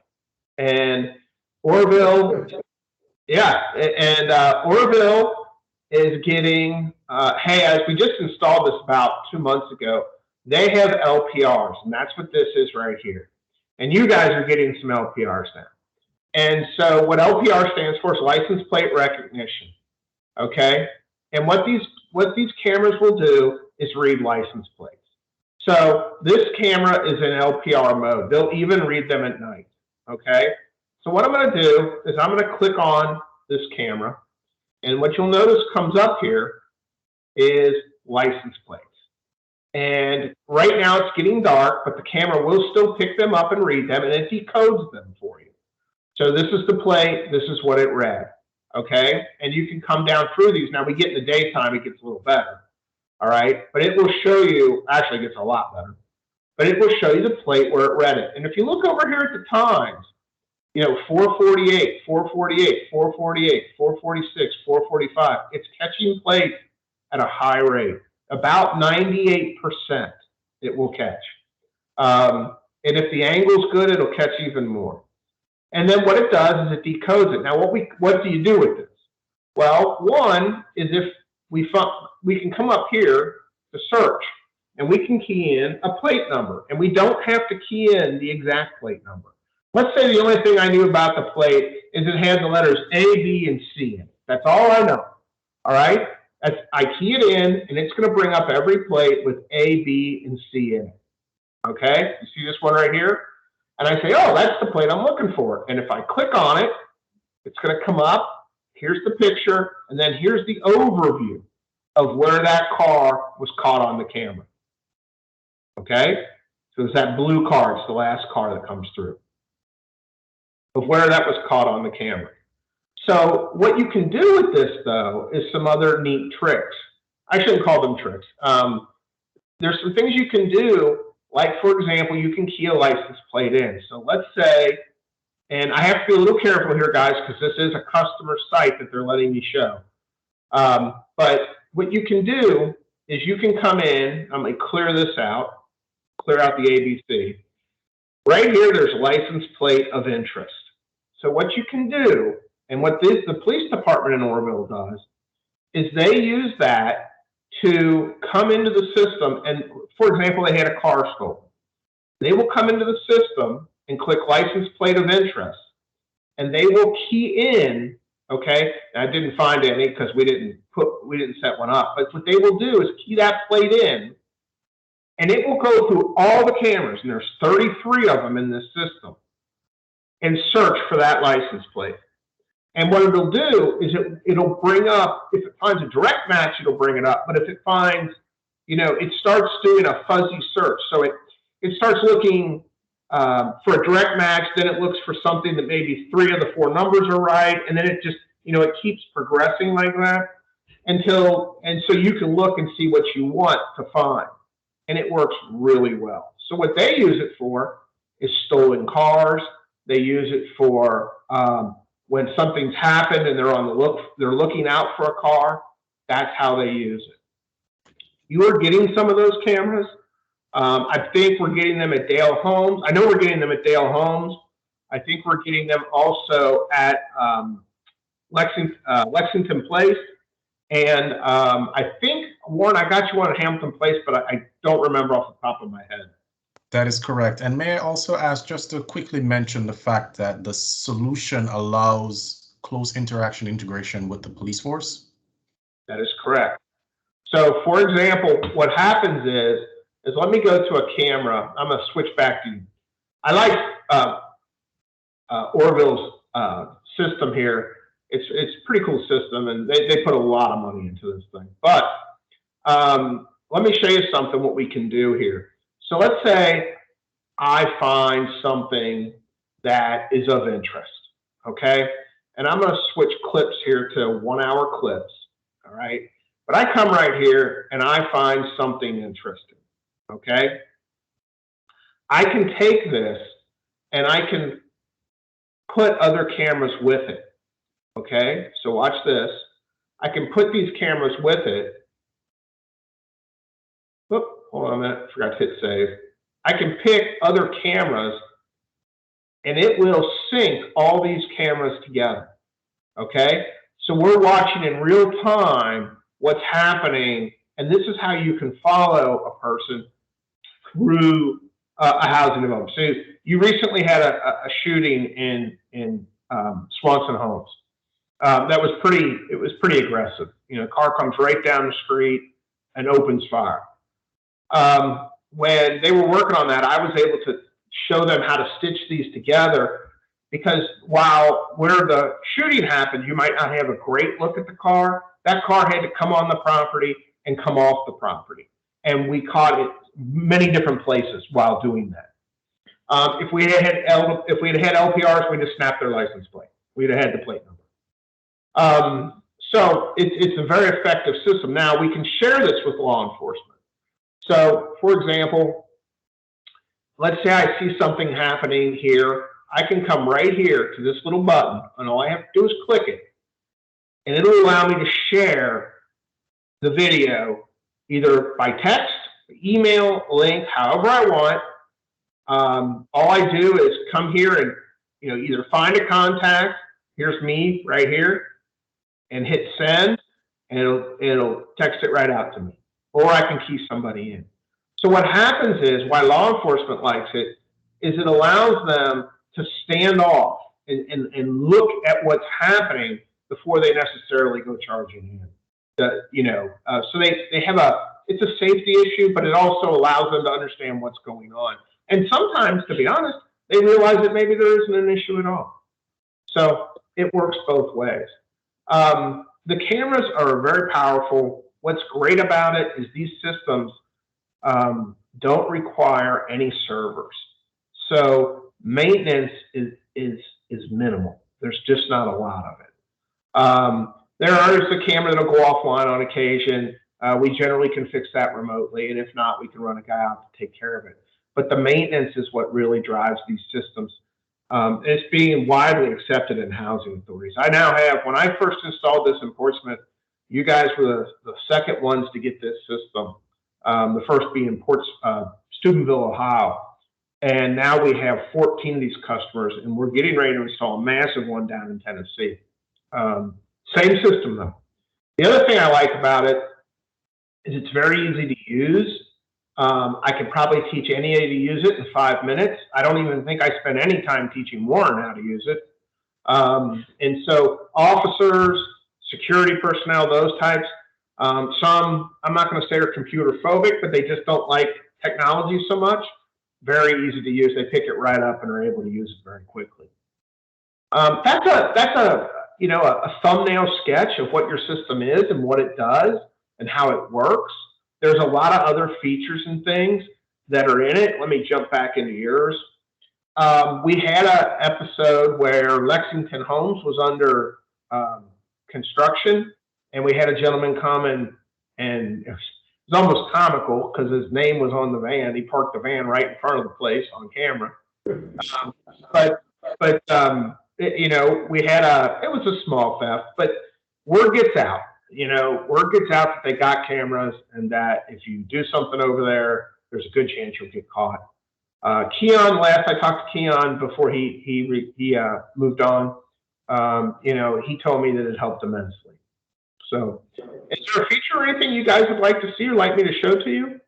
And Oroville, yeah, and Oroville is getting, we just installed this about 2 months ago. They have LPRs, and that's what this is right here. And you guys are getting some LPRs now. And so what LPR stands for is license plate recognition, okay? And what these cameras will do is read license plates. So this camera is in LPR mode. They'll even read them at night, okay? So what I'm going to do is I'm going to click on this camera, and what you'll notice comes up here is license plates. And right now it's getting dark, but the camera will still pick them up and read them, and it decodes them for you. So this is the plate, this is what it read, okay? And you can come down through these. Now we get in the daytime, it gets a little better, all right? But it will show you, actually it gets a lot better, but it will show you the plate where it read it. And if you look over here at the times, you know, 448, 448, 448, 446, 445, it's catching plates at a high rate. About 98% it will catch. And if the angle's good, it'll catch even more. And then what it does is it decodes it. Now, what do you do with this? Well, one is if we can come up here to search, and we can key in a plate number, and we don't have to key in the exact plate number. Let's say the only thing I knew about the plate is it had the letters A, B, and C in it. That's all I know. All right? I key it in, and it's going to bring up every plate with A, B, and C in it. Okay? You see this one right here? And I say, oh, that's the plate I'm looking for. And if I click on it, it's going to come up. Here's the picture. And then here's the overview of where that car was caught on the camera. Okay? So it's that blue car. It's the last car that comes through. Of where that was caught on the camera. So what you can do with this, though, is some other neat tricks. I shouldn't call them tricks. There's some things you can do. Like, for example, you can key a license plate in. So let's say, and I have to be a little careful here, guys, because this is a customer site that they're letting me show. But what you can do is you can come in, I'm going to clear this out, clear out the ABC. Right here, there's license plate of interest. So what you can do, and what the police department in Oroville does, is they use that to come into the system, and for example, they had a car stolen. They will come into the system and click license plate of interest, and they will key in, okay, I didn't find any because we didn't set one up, but what they will do is key that plate in, and it will go through all the cameras, and there's 33 of them in this system, and search for that license plate. And what it'll do is it'll bring up, if it finds a direct match, it'll bring it up. But if it finds, you know, it starts doing a fuzzy search. So it starts looking for a direct match, then it looks for something that maybe 3 of the 4 numbers are right. And then it just, you know, it keeps progressing like that and so you can look and see what you want to find. And it works really well. So what they use it for is stolen cars. They use it for when something's happened and they're on the look, they're looking out for a car, that's how they use it. You are getting some of those cameras. I think we're getting them at Dale Homes. I know we're getting them at Dale Homes. I think we're getting them also at Lexington Place. And I think, Warren, I got you one at Hamilton Place, but I don't remember off the top of my head. That is correct. And may I also ask, just to quickly mention the fact that the solution allows close interaction integration with the police force? That is correct. So, for example, what happens is let me go to a camera. I'm going to switch back to you. I like Orville's system here. It's a pretty cool system, and they put a lot of money into this thing. But let me show you something, what we can do here. So let's say I find something that is of interest, okay? And I'm going to switch clips here to 1 hour clips, all right? But I come right here and I find something interesting, okay? I can take this and I can put other cameras with it, okay? So watch this. I can put these cameras with it. Whoop, hold on a minute, forgot to hit save. I can pick other cameras and it will sync all these cameras together, okay? So we're watching in real time what's happening, and this is how you can follow a person through a housing development. So you recently had a shooting in Swanson Homes. That was pretty aggressive. You know, a car comes right down the street and opens fire. When they were working on that, I was able to show them how to stitch these together, because while where the shooting happened, you might not have a great look at the car. That car had to come on the property and come off the property. And we caught it many different places while doing that. If we had LPRs, we'd just snap their license plate. We'd have had the plate number. So it's a very effective system. Now we can share this with law enforcement. So, for example, let's say I see something happening here. I can come right here to this little button, and all I have to do is click it. And it'll allow me to share the video either by text, email, link, however I want. All I do is come here and either find a contact. Here's me right here, and hit send, and it'll text it right out to me. Or I can key somebody in. So what happens is, why law enforcement likes it, is it allows them to stand off and look at what's happening before they necessarily go charging in. So they have it's a safety issue, but it also allows them to understand what's going on. And sometimes, to be honest, they realize that maybe there isn't an issue at all. So it works both ways. The cameras are very powerful. What's great about it is these systems don't require any servers. So maintenance is minimal. There's just not a lot of it. There is a camera that'll go offline on occasion. We generally can fix that remotely, and if not, we can run a guy out to take care of it. But the maintenance is what really drives these systems. It's being widely accepted in housing authorities. I now have, when I first installed this in Portsmouth, you guys were the second ones to get this system. The first being Steubenville, Ohio. And now we have 14 of these customers, and we're getting ready to install a massive one down in Tennessee. Same system though. The other thing I like about it is it's very easy to use. I could probably teach anybody to use it in 5 minutes. I don't even think I spend any time teaching Warren how to use it. And so officers, security personnel, those types, some, I'm not going to say are computer phobic, but they just don't like technology so much. Very easy to use. They pick it right up and are able to use it very quickly. That's a thumbnail sketch of what your system is and what it does and how it works. There's a lot of other features and things that are in it. Let me jump back into yours. We had an episode where Lexington Homes was under construction, and we had a gentleman come and it was almost comical because his name was on the van. He parked the van right in front of the place on camera. But you know, it was a small theft, but word gets out. You know, word gets out that they got cameras and that if you do something over there, there's a good chance you'll get caught. Keon, last I talked to Keon before he moved on, you know, he told me that it helped immensely. So, is there a feature or anything you guys would like to see or like me to show to you?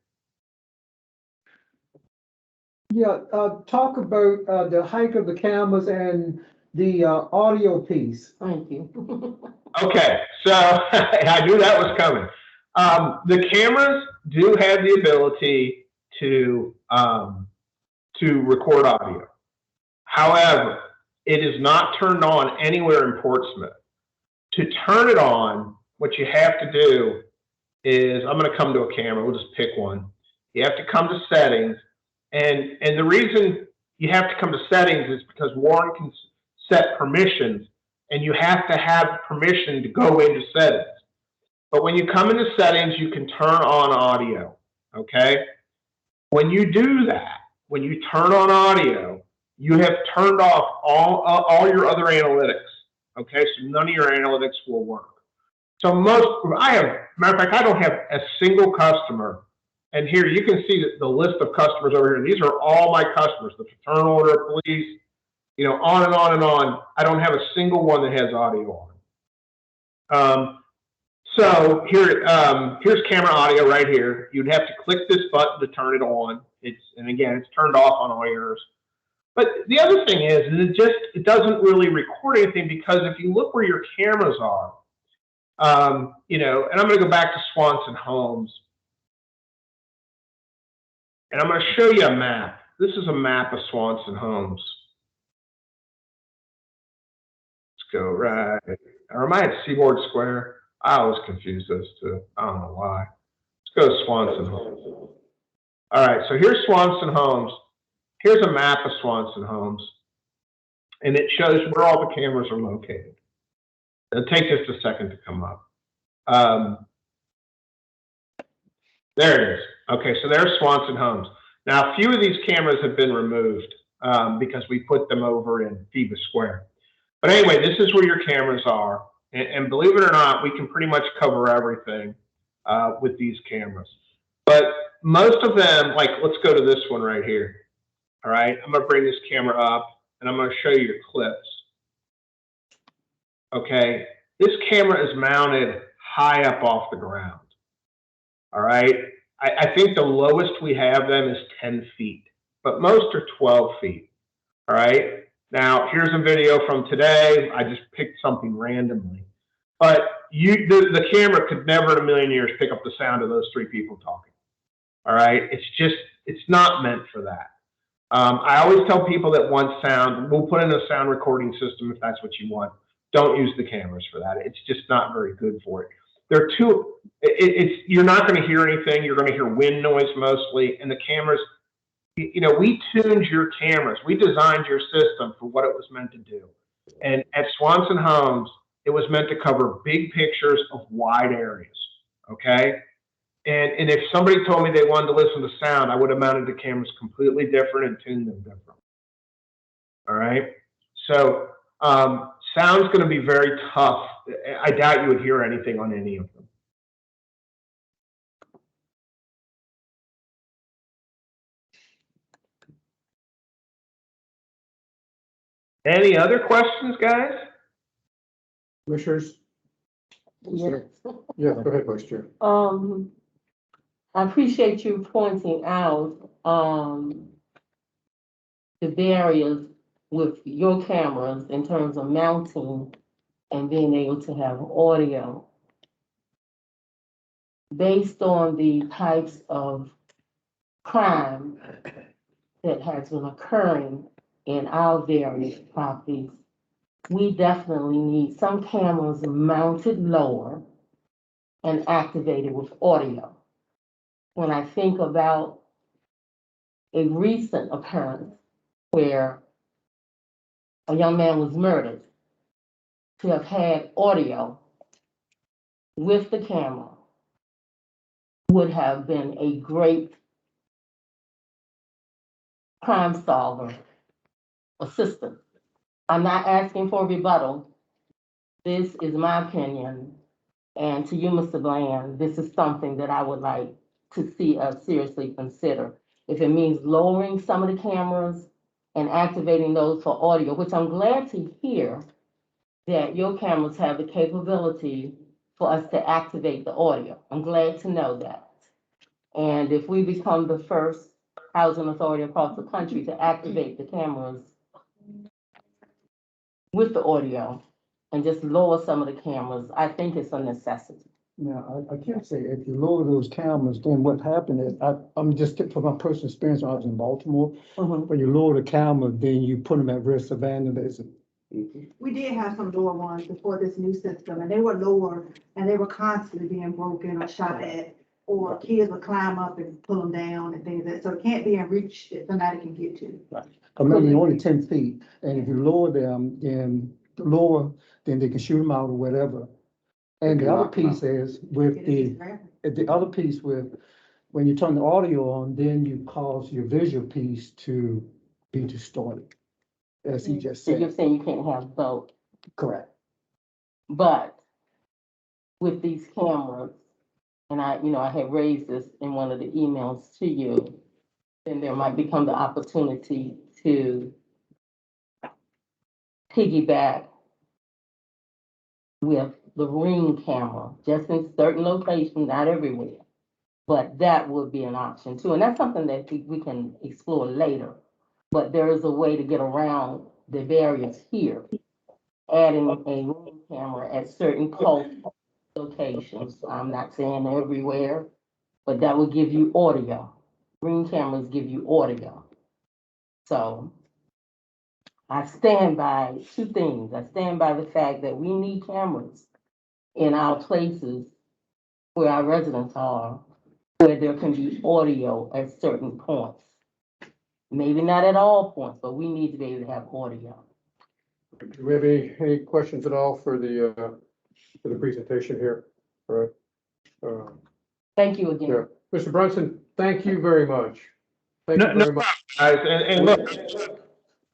Yeah, talk about the height of the cameras and the audio piece. Thank you. Okay, so I knew that was coming. The cameras do have the ability to record audio. However, it is not turned on anywhere in Portsmouth. To turn it on, what you have to do is, I'm going to come to a camera. We'll just pick one. You have to come to settings, and the reason you have to come to settings is because Warren can set permissions, and you have to have permission to go into settings. But when you come into settings, you can turn on audio. Okay. When you do that, when you turn on audio, you have turned off all your other analytics. Okay, so none of your analytics will work. So matter of fact, I don't have a single customer. And here you can see the list of customers over here. These are all my customers, the fraternal order of police, you know, on and on and on. I don't have a single one that has audio on. So here's camera audio right here. You'd have to click this button to turn it on. And again, it's turned off on all yours. But the other thing is it doesn't really record anything, because if you look where your cameras are, you know, and I'm going to go back to Swanson Homes, and I'm going to show you a map. This is a map of Swanson Homes. Let's go right. Or am I at Seaboard Square? I always confuse those two. I don't know why. Let's go to Swanson Homes. All right, so here's Swanson Homes. Here's a map of Swanson Homes, and it shows where all the cameras are located. It'll take just a second to come up. There it is. Okay, so there's Swanson Homes. Now, a few of these cameras have been removed because we put them over in Phoebus Square. But anyway, this is where your cameras are. And believe it or not, we can pretty much cover everything with these cameras. But most of them, like, let's go to this one right here. All right, I'm going to bring this camera up, and I'm going to show you your clips. Okay, this camera is mounted high up off the ground. All right, I think the lowest we have them is 10 feet, but most are 12 feet. All right, now here's a video from today. I just picked something randomly, but the camera could never in a million years pick up the sound of those three people talking. All right, it's not meant for that. I always tell people that want sound, we'll put in a sound recording system if that's what you want. Don't use the cameras for that. It's just not very good for it. They're too, you're not going to hear anything. You're going to hear wind noise mostly. And the cameras, you know, we tuned your cameras. We designed your system for what it was meant to do. And at Swanson Homes, it was meant to cover big pictures of wide areas. Okay. And if somebody told me they wanted to listen to sound, I would have mounted the cameras completely different and tuned them different. All right. So sound's going to be very tough. I doubt you would hear anything on any of them. Any other questions, guys? Commissioners? Yes. Yeah, go ahead, Vice Chair. I appreciate you pointing out, the barriers with your cameras in terms of mounting and being able to have audio. Based on the types of crime that has been occurring in our various properties, we definitely need some cameras mounted lower and activated with audio. When I think about a recent occurrence where a young man was murdered, to have had audio with the camera would have been a great crime solver assistance. I'm not asking for a rebuttal. This is my opinion. And to you, Mr. Bland, this is something that I would like to see us seriously consider. If it means lowering some of the cameras and activating those for audio, which I'm glad to hear that your cameras have the capability for us to activate the audio. I'm glad to know that. And if we become the first housing authority across the country to activate the cameras with the audio and just lower some of the cameras, I think it's a necessity. Now, I can't say if you lower those cameras, then what happened is, I'm just, from my personal experience when I was in Baltimore, when you lower the camera, then you put them at risk of vandalism. We did have some lower ones before this new system, and they were lower, and they were constantly being broken or shot at, or kids would climb up and pull them down and things like that, so it can't be in reach that somebody can get to. Remember, you're only 10 feet, and if you lower them, then they can shoot them out or whatever. And the other piece is with the other piece with, when you turn the audio on, then you cause your visual piece to be distorted, as he just So you're said. saying you can't have both, Correct. but with these cameras, and I had raised this in one of the emails to you, then there might become the opportunity to piggyback with the Ring camera, just in certain locations, not everywhere. But that would be an option too, and that's something that we can explore later. But there is a way to get around the barriers here, adding a Ring camera at certain close locations. I'm not saying everywhere, but that would give you audio. Ring cameras give you audio. So I stand by two things. I stand by the fact that we need cameras in our places where our residents are, where there can be audio at certain points. Maybe not at all points, but we need to be able to have audio. Do we have any questions at all for the presentation here? All right. Thank you again. Yeah, Mr. Brunson, thank you very much. Thank you No very much. problem, guys. And look,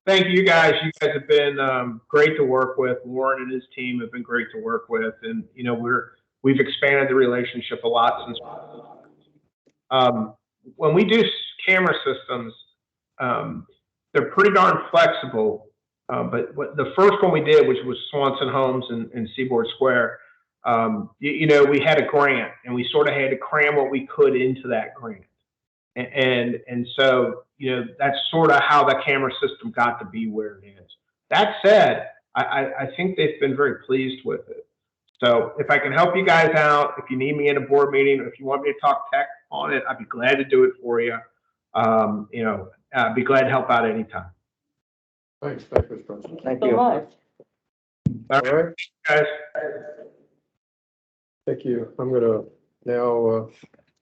thank you guys. You guys have been great to work with. Warren and his team have been great to work with. And, we've expanded the relationship a lot since. When we do camera systems, they're pretty darn flexible. But the first one we did, which was Swanson Homes in Seaboard Square, we had a grant and we sort of had to cram what we could into that grant. And so, that's sort of how the camera system got to be where it is. That said, I think they've been very pleased with it. So if I can help you guys out, if you need me in a board meeting, or if you want me to talk tech on it, I'd be glad to do it for you. I'd be glad to help out anytime. Thanks, Mr. Brunson. Thank you so much. All right, Guys. thank you. I'm gonna now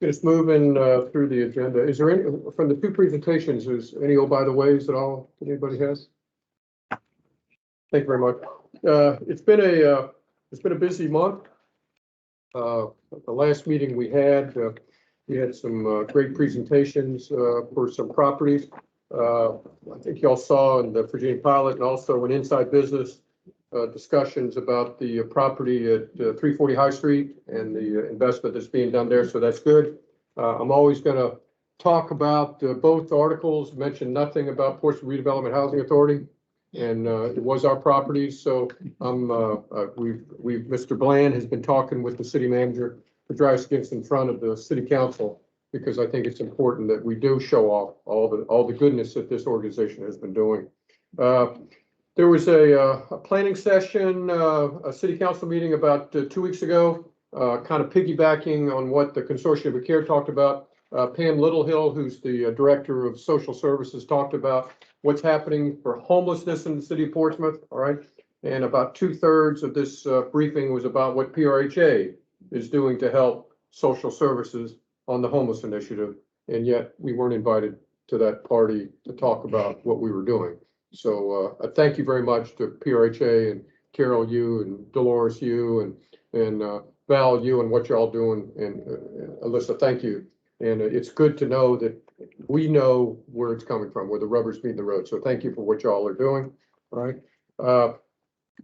just moving through the agenda. Is there any, from the two presentations, is any by the ways at all that anybody has? Thank you very much. It's been a busy month. The last meeting we had some great presentations for some properties. I think y'all saw in the Virginia Pilot and also in Inside Business discussions about the property at 340 High Street and the investment that's being done there. So that's good. I'm always going to talk about both articles, mention nothing about Portsmouth Redevelopment Housing Authority. And it was our property. So Mr. Bland has been talking with the city manager to drive us against in front of the city council, because I think it's important that we do show off all the goodness that this organization has been doing. There was a planning session, a city council meeting about 2 weeks ago, kind of piggybacking on what the Consortium of Care talked about. Pam Littlehill, who's the director of social services, talked about what's happening for homelessness in the city of Portsmouth. All right. And about 2/3 of this briefing was about what PRHA is doing to help social services on the homeless initiative. And yet we weren't invited to that party to talk about what we were doing. So I thank you very much to PRHA and Carol, you, and Dolores, you, and Val, you, and what you're all doing. And Alyssa, thank you. And it's good to know that we know where it's coming from, where the rubber's meeting the road. So thank you for what y'all are doing. All right.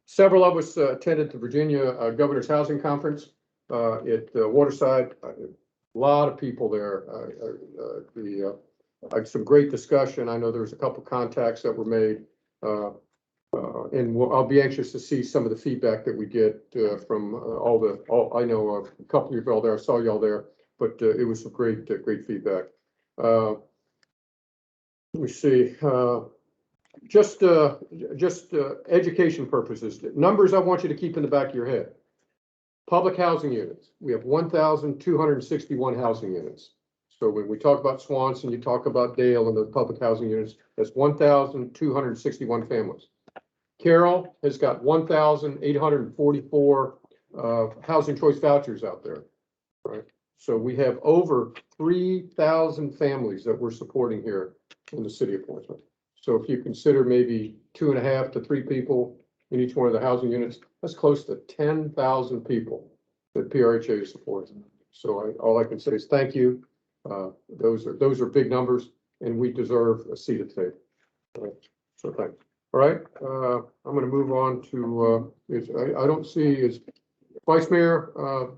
Several of us attended the Virginia Governor's Housing Conference at Waterside. A lot of people there. Some great discussion. I know there was a couple contacts that were made. And I'll be anxious to see some of the feedback that we get from I know a couple of y'all there. I saw y'all there, but it was some great feedback. Let me see. Just education purposes. Numbers I want you to keep in the back of your head. Public housing units. We have 1,261 housing units. So when we talk about Swanson, you talk about Dale and the public housing units, that's 1,261 families. Carroll has got 1,844 housing choice vouchers out there, right? So we have over 3,000 families that we're supporting here in the city of Portsmouth. So if you consider maybe 2.5 to 3 people in each one of the housing units, that's close to 10,000 people that PRHA supports. So all I can say is thank you. Those are big numbers, and we deserve a seat at the table. So thanks. All right, I'm going to move on to, I don't see, is Vice Mayor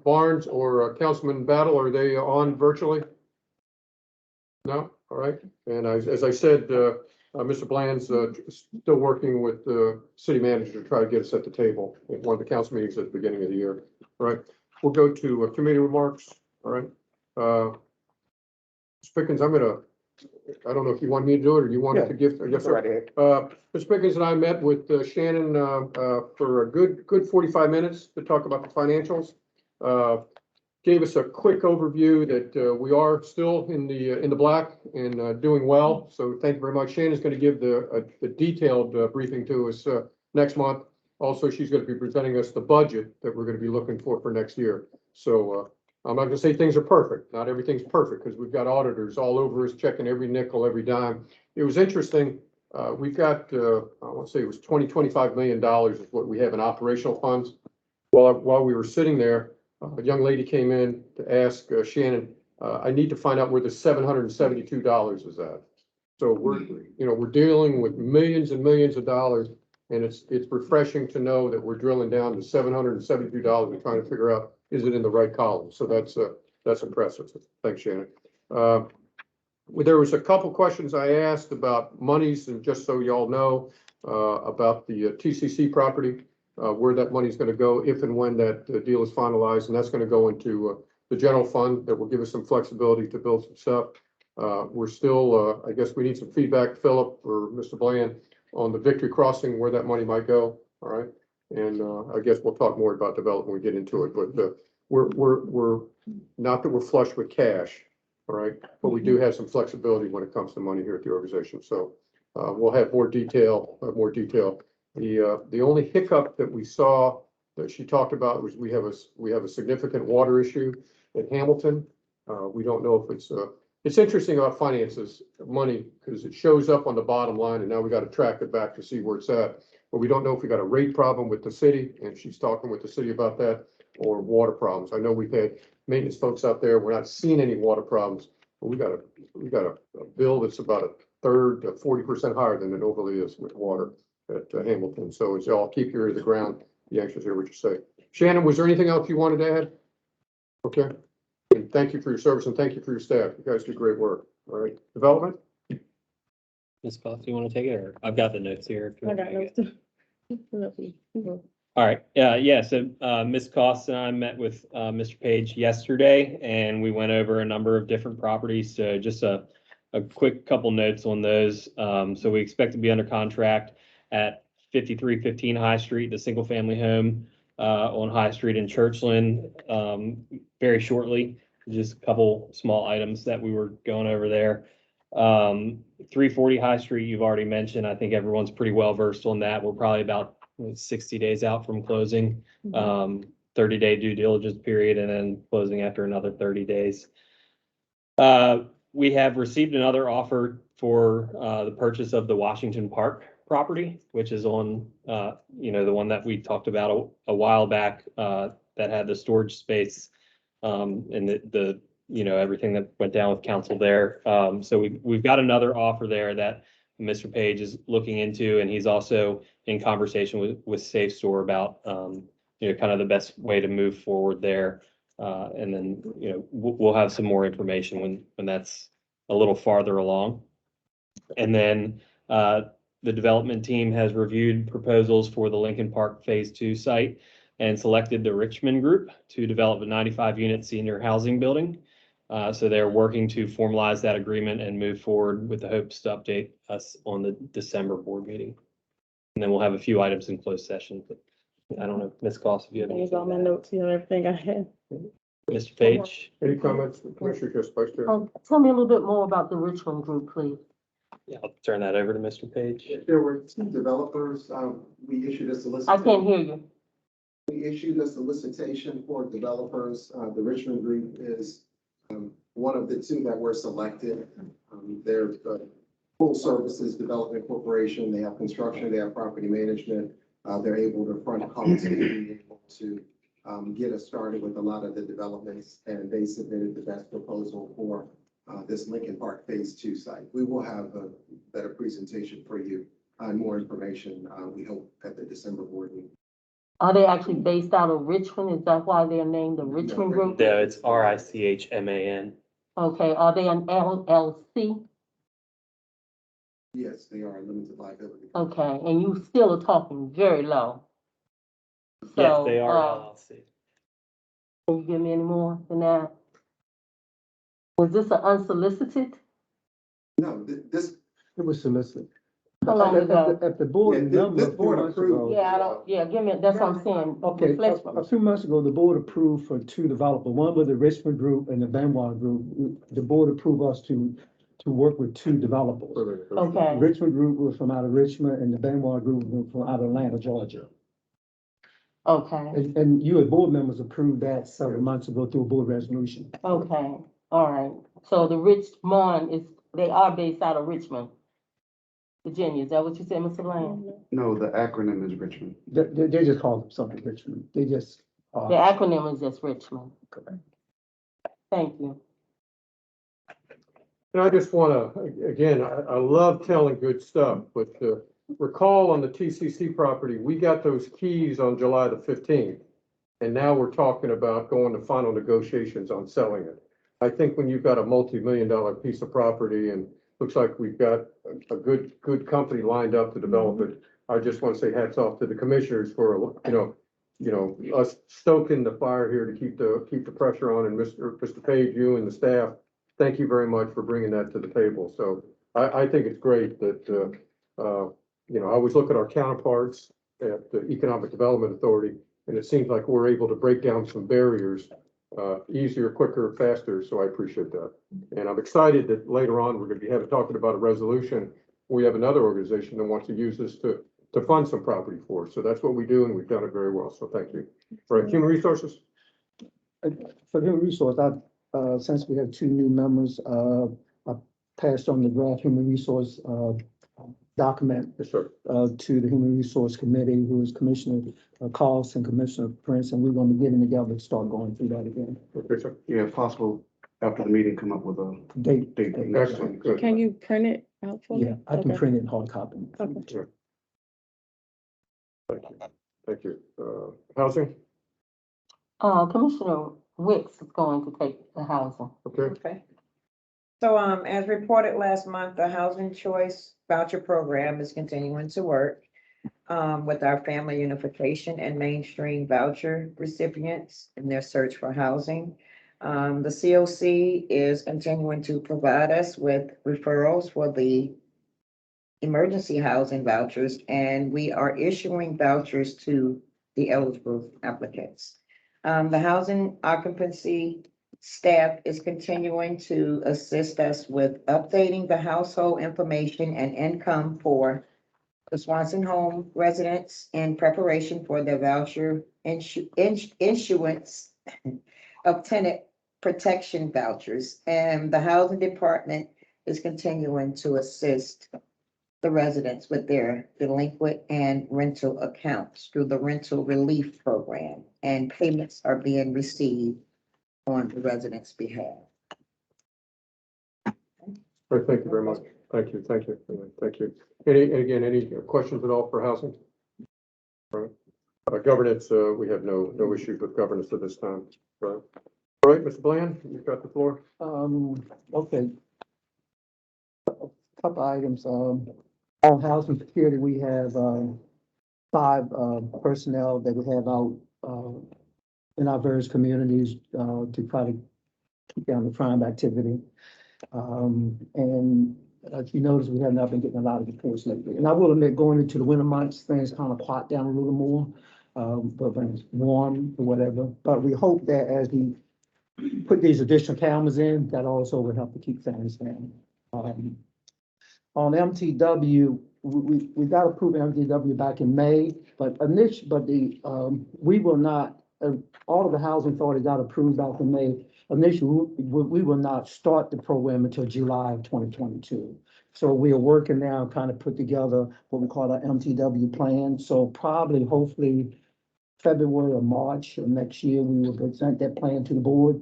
Barnes or Councilman Battle, are they on virtually? No? All right. And as I said, Mr. Bland's still working with the city manager to try to get us at the table at one of the council meetings at the beginning of the year. All right, we'll go to committee remarks. All right. Mr. Pickens, I don't know if you want me to do it or you wanted to give. Yes, sir. Mr. Pickens and I met with Shannon for a good 45 minutes to talk about the financials. Gave us a quick overview that we are still in the black and doing well. So thank you very much. Shannon's going to give the detailed briefing to us next month. Also, she's going to be presenting us the budget that we're going to be looking for next year. So I'm not going to say things are perfect. Not everything's perfect because we've got auditors all over us checking every nickel, every dime. It was interesting. We've got, I want to say it was $25 million is what we have in operational funds. While we were sitting there, a young lady came in to ask Shannon, I need to find out where the $772 is at. So we're dealing with millions and millions of dollars, and it's refreshing to know that we're drilling down to $772 and trying to figure out, is it in the right column? So that's impressive. Thanks, Shannon. There was a couple questions I asked about monies, and just so y'all know about the TCC property. Where that money is going to go if and when that deal is finalized, and that's going to go into the general fund that will give us some flexibility to build some stuff. We're still, I guess we need some feedback, Philip or Mr. Bland, on the Victory Crossing, where that money might go. All right, and I guess we'll talk more about development when we get into it. But we're not that we're flush with cash, all right, but we do have some flexibility when it comes to money here at the organization. So we'll have more detail. The only hiccup that we saw that she talked about was we have a significant water issue at Hamilton. We don't know if it's interesting about finances, money, because it shows up on the bottom line, and now we got to track it back to see where it's at. But we don't know if we got a rate problem with the city, and she's talking with the city about that, or water problems. I know we've had maintenance folks out there. We're not seeing any water problems, but we got a bill that's about a third to 40% higher than it overly is with water at Hamilton. So as y'all keep your ear to the ground, be anxious to hear what you say. Shannon, was there anything else you wanted to add? Okay. And thank you for your service and thank you for your staff. You guys do great work. All right. Development? Ms. Cost, you want to take it, or I've got the notes here. I got notes. All right. Yeah. So Ms. Cost and I met with Mr. Page yesterday, and we went over a number of different properties. So just a quick couple notes on those. So we expect to be under contract at 5315 High Street, the single family home on High Street in Churchland very shortly. Just a couple small items that we were going over there. 340 High Street, you've already mentioned. I think everyone's pretty well versed on that. We're probably about 60 days out from closing, 30-day due diligence period, and then closing after another 30 days. We have received another offer for the purchase of the Washington Park property, which is on, the one that we talked about a while back that had the storage space and everything that went down with council there. So we've got another offer there that Mr. Page is looking into, and he's also in conversation with Safe Store about, kind of the best way to move forward there. And then, we'll have some more information when that's a little farther along. And then, the development team has reviewed proposals for the Lincoln Park Phase 2 site and selected the Richmond group to develop a 95-unit senior housing building. So they're working to formalize that agreement and move forward with the hopes to update us on the December board meeting. And then we'll have a few items in closed session, but I don't know, Ms. Goss, if you have There's anything. all my notes, everything I had. Mr. Page? Any comments, Commissioner Just Vice Chair? Tell me a little bit more about the Richmond group, please. Yeah, I'll turn that over to Mr. Page. There were two developers, we issued a I solicitation. can't hear you. We issued a solicitation for developers. The Richmond group is one of the two that were selected. They're full services development corporation. They have construction, they have property management. They're able to front costs and be able to get us started with a lot of the developments, and they submitted the best proposal for this Lincoln Park Phase 2 site. We will have a better presentation for you and more information, we hope, at the December board meeting. Are they actually based out of Richmond? Is that why they're named the Richmond group? Yeah, it's RICHMAN. Okay, are they an LLC? Yes, they are a limited liability. Okay, and you still are talking very low. Yes, So, they are LLC. can you give me any more than that? Was this an unsolicited? No, this, It was solicited. How long ago? At the board. Yeah, number this a few board months approved. ago- Yeah, I don't, yeah, give me, that's what I'm saying. Okay, Refresh a few months ago, the board approved for two developers, one with the Richmond group and the Benoit group. The board approved us to work with two developers. The Okay, Richmond group was from out of Richmond and the Benoit group was from out of Atlanta, Georgia. okay, And you as board members approved that several months ago through a board resolution. okay, all right. So the Richmond is, they are based out of Richmond, Virginia. Is that what you said, Mr. Lane? no, the acronym is Richmond. They just call it something Richmond. They just. The acronym is just Richmond. Correct. Thank you. And I just want to, again, I love telling good stuff, but recall on the TCC property, we got those keys on July the 15th. And now we're talking about going to final negotiations on selling it. I think when you've got a multi-million-dollar piece of property and looks like we've got a good company lined up to develop it, I just want to say hats off to the commissioners for, us stoking the fire here to keep the pressure on, and Mr. Page, you and the staff, thank you very much for bringing that to the table. So I think it's great that, I always look at our counterparts at the Economic Development Authority, and it seems like we're able to break down some barriers easier, quicker, faster. So I appreciate that. And I'm excited that later on, we're going to be talking about a resolution. We have another organization that wants to use this to fund some property for us. So that's what we do, and we've done it very well. So thank you. All right, Human Resources. For human resource, since we have two new members, I passed on the draft human resource, document, Yes, sir. to the Human Resource Committee, who is Commissioner Cost and Commissioner Prince, and we're gonna be getting together to start going through that again. Okay, sir. Yeah, if possible, after the meeting, come up with a Date. Excellent. Good. Can you print it out for me? Yeah, I can Okay. print it in hard copy. Okay. Thank you. Housing. Commissioner Wicks is going to take the housing. Okay. Okay. So, as reported last month, the Housing Choice Voucher Program is continuing to work with our family unification and mainstream voucher recipients in their search for housing. The COC is continuing to provide us with referrals for the emergency housing vouchers, and we are issuing vouchers to the eligible applicants. The housing occupancy staff is continuing to assist us with updating the household information and income for the Swanson Home residents in preparation for their voucher issuance of tenant protection vouchers. And the housing department is continuing to assist the residents with their delinquent and rental accounts through the rental relief program, and payments are being received on the residents' behalf. All right, thank you very much. Thank you. Any questions at all for housing? Right. Governance, we have no issues with governance at this time. Right. All right, Mr. Bland, you've got the floor. Okay. Couple items, on housing security, we have, 5, personnel that we have out, in our various communities, to try to keep down the crime activity. And as you notice, we have not been getting a lot of reports lately. And I will admit, going into the winter months, things kind of quiet down a little more, but when it's warm or whatever. But we hope that as we put these additional cameras in, that also will help to keep things down. On MTW, we got approved MTW back in May, but we will not, all of the housing authority got approved back in May. Initially, we will not start the program until July of 2022. So we are working now, kind of put together what we call our MTW plan. So probably, hopefully, February or March of next year, we will present that plan to the board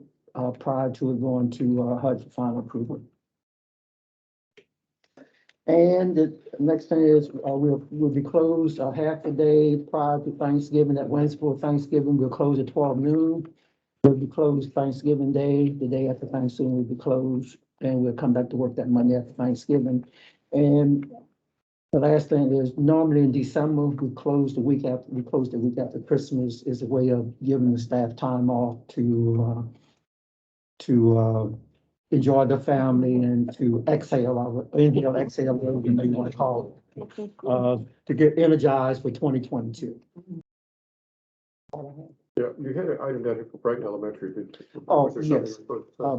prior to it going to HUD for final approval. And the next thing is we'll be closed half a day prior to Thanksgiving. That Wednesday before Thanksgiving, we'll close at 12 noon. We'll be closed Thanksgiving Day. The day after Thanksgiving, we'll be closed, and we'll come back to work that Monday after Thanksgiving. And the last thing is normally in December, we close the week after Christmas is a way of giving the staff time off to enjoy the family and to exhale, whatever you want to call it, to get energized for 2022. Yeah, you had an item down here for Brighton Elementary. Oh, yes.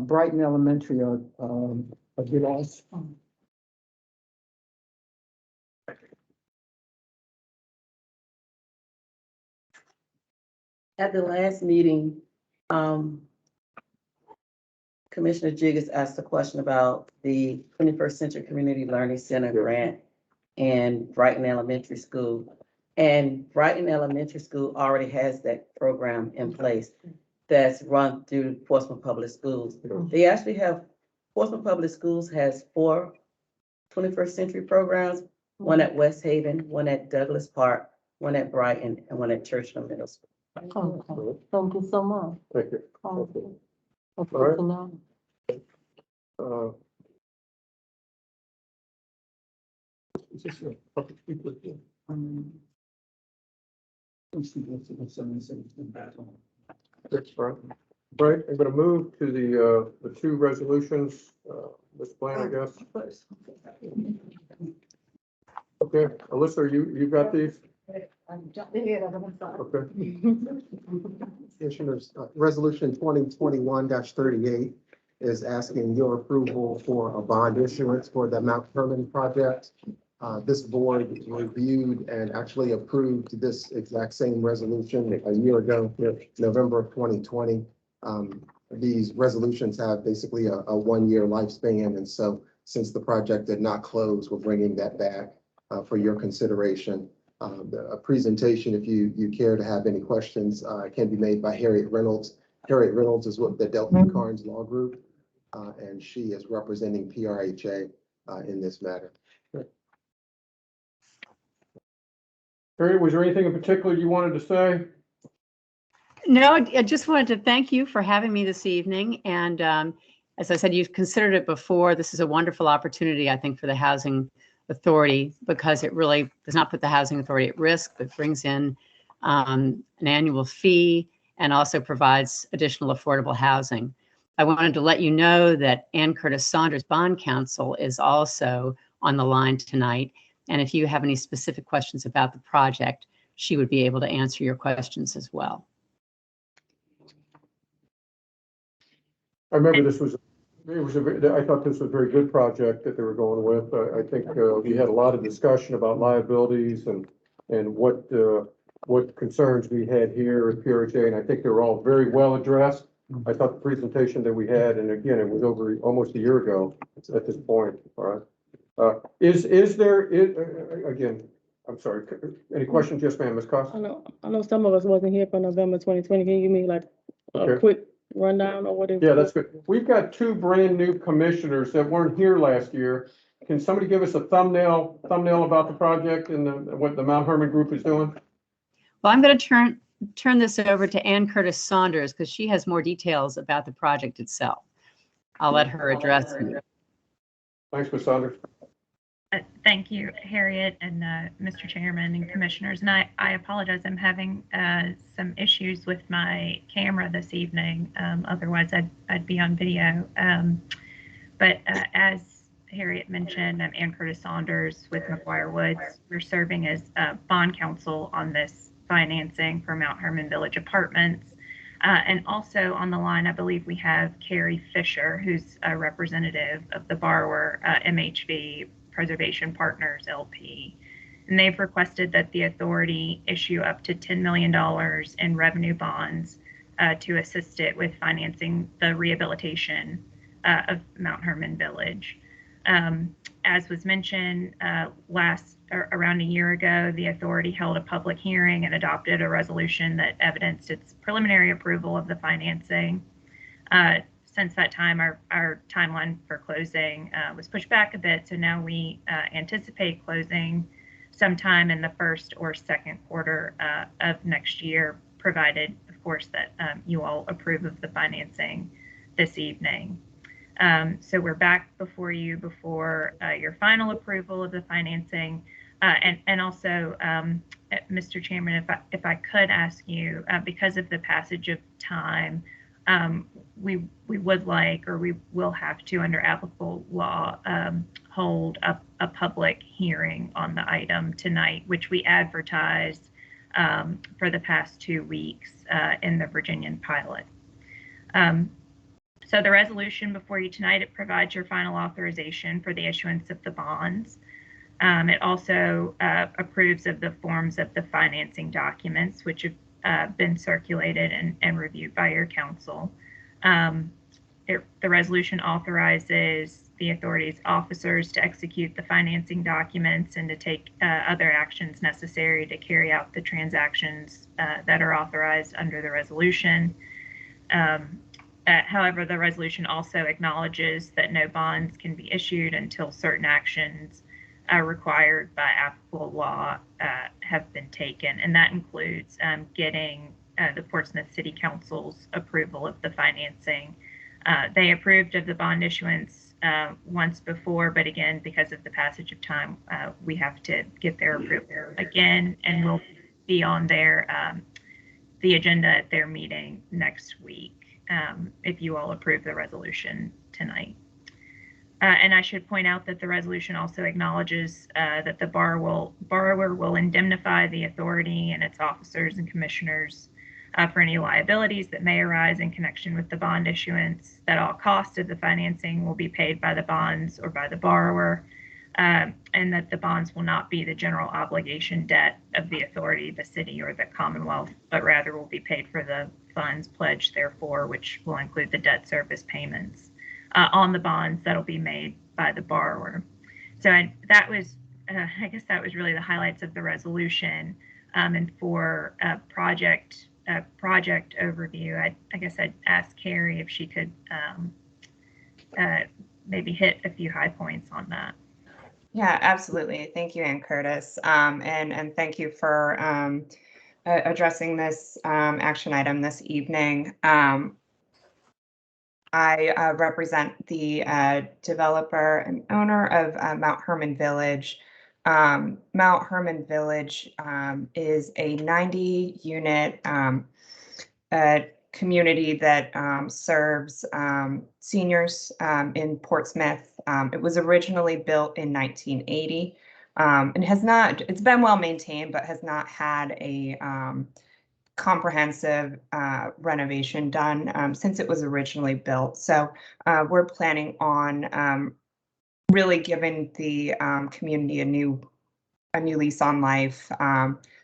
Brighton Elementary, a good loss. At the last meeting, Commissioner Jiggs asked a question about the 21st Century Community Learning Center grant and Brighton Elementary School. And Brighton Elementary School already has that program in place that's run through Portsmouth Public Schools. They actually have, Portsmouth Public Schools has 4 21st Century programs, one at West Haven, one at Douglas Park, one at Brighton, and one at Churchland Middle School. Okay, thank you so much. Thank you. That's All right. good to know. Is this a public speaker? That's right. Right, I'm gonna move to the 2 resolutions, Ms. Bland, I guess. Okay, Alyssa, you got these? Okay. Commissioners, Resolution 2021-38 is asking your approval for a bond issuance for the Mount Perlman project. This board reviewed and actually approved this exact same resolution a year ago, November of 2020. These resolutions have basically a 1-year lifespan, and so since the project did not close, we're bringing that back for your consideration. A presentation, if you care to have any questions, can be made by Harriet Reynolds. Harriet Reynolds is with the Delphine Carnes Law Group, and she is representing PRHA in this matter. Harriet, was there anything in particular you wanted to say? No, I just wanted to thank you for having me this evening. And as I said, you've considered it before. This is a wonderful opportunity, I think, for the Housing Authority, because it really does not put the Housing Authority at risk, but brings in an annual fee and also provides additional affordable housing. I wanted to let you know that Ann Curtis Saunders Bond Counsel is also on the line tonight. And if you have any specific questions about the project, she would be able to answer your questions as well. I remember I thought this was a very good project that they were going with. I think we had a lot of discussion about liabilities and what concerns we had here at PRHA, and I think they were all very well addressed. I thought the presentation that we had, and again, it was over almost a year ago at this point. All right. Again, I'm sorry, any questions? Yes, ma'am, Ms. Costa? I know some of us wasn't here for November 2020. Can you give me like a quick rundown or whatever? Yeah, that's good. We've got 2 brand new commissioners that weren't here last year, can somebody give us a thumbnail about the project and what the Mount Herman group is doing? Well, I'm going to turn this over to Ann Curtis Saunders because she has more details about the project itself. I'll let her address you. Thanks, Ms. Saunders. Thank you, Harriet and Mr. Chairman and Commissioners. And I apologize, I'm having some issues with my camera this evening. Otherwise, I'd be on video. But as Harriet mentioned, I'm Ann Curtis Saunders with McGuire Woods. We're serving as bond counsel on this financing for Mount Herman Village Apartments. And also on the line, I believe we have Carrie Fisher, who's a representative of the borrower, MHV Preservation Partners LP. And they've requested that the authority issue up to $10 million in revenue bonds to assist it with financing the rehabilitation of Mount Herman Village. As was mentioned around a year ago, the authority held a public hearing and adopted a resolution that evidenced its preliminary approval of the financing. Since that time, our timeline for closing was pushed back a bit, so now we anticipate closing sometime in the first or second quarter of next year, provided, of course, that you all approve of the financing this evening. So we're back before you before your final approval of the financing. And also, Mr. Chairman, if I could ask you, because of the passage of time, we would like, or we will have to, under applicable law, hold a public hearing on the item tonight, which we advertised for the past 2 weeks in the Virginian pilot. So the resolution before you tonight, it provides your final authorization for the issuance of the bonds. It also approves of the forms of the financing documents, which have been circulated and reviewed by your counsel. The resolution authorizes the authority's officers to execute the financing documents and to take other actions necessary to carry out the transactions that are authorized under the resolution. However, the resolution also acknowledges that no bonds can be issued until certain actions required by applicable law have been taken, and that includes getting the Portsmouth City Council's approval of the financing. They approved of the bond issuance once before, but again, because of the passage of time, we have to get their approval again, and we'll be on the agenda at their meeting next week if you all approve the resolution tonight. And I should point out that the resolution also acknowledges that the borrower will indemnify the authority and its officers and commissioners for any liabilities that may arise in connection with the bond issuance, that all costs of the financing will be paid by the bonds or by the borrower, and that the bonds will not be the general obligation debt of the authority, the city, or the Commonwealth, but rather will be paid for the funds pledged therefore, which will include the debt service payments on the bonds that'll be made by the borrower. So that was, I guess that was really the highlights of the resolution. And for a project overview, I guess I'd ask Carrie if she could maybe hit a few high points on that. Yeah, absolutely. Thank you, Ann Curtis. And thank you for addressing this action item this evening. I represent the developer and owner of Mount Herman Village. Mount Herman Village is a 90-unit community that serves seniors in Portsmouth. It was originally built in 1980 and it's been well maintained, but has not had a comprehensive renovation done since it was originally built. So we're planning on really giving the community a new lease on life.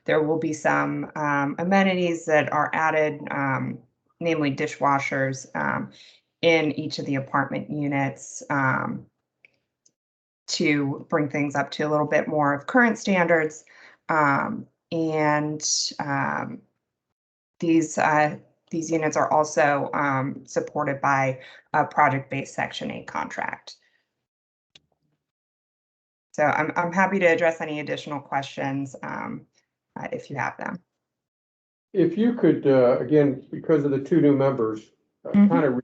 There will be some amenities that are added, namely dishwashers in each of the apartment units to bring things up to a little bit more of current standards. These units are also supported by a project-based Section 8 contract. So I'm happy to address any additional questions if you have them. If you could, again, because of the two new members, kind of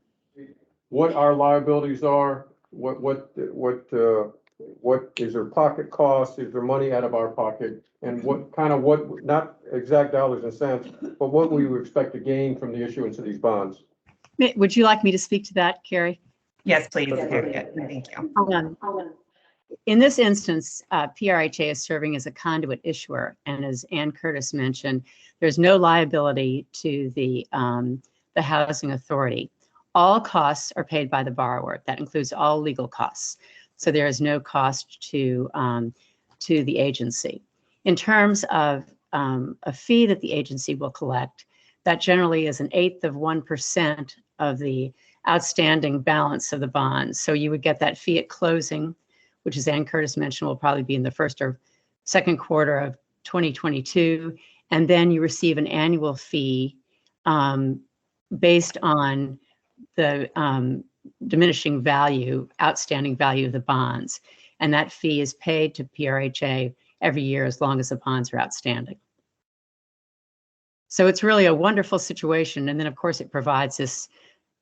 what our liabilities are, what is their pocket cost, is there money out of our pocket, and what, not exact dollars and cents, but what we would expect to gain from the issuance of these bonds. Would you like me to speak to that, Carrie? Yes, please. Harriet. Thank you. In this instance, PRHA is serving as a conduit issuer, and as Ann Curtis mentioned, there's no liability to the housing authority. All costs are paid by the borrower. That includes all legal costs. So there is no cost to the agency. In terms of a fee that the agency will collect, that generally is 1/8 of 1% of the outstanding balance of the bonds. So you would get that fee at closing, which, as Ann Curtis mentioned, will probably be in the first or second quarter of 2022. And then you receive an annual fee based on the diminishing value, outstanding value of the bonds. And that fee is paid to PRHA every year as long as the bonds are outstanding. So it's really a wonderful situation. And then, of course, it provides this,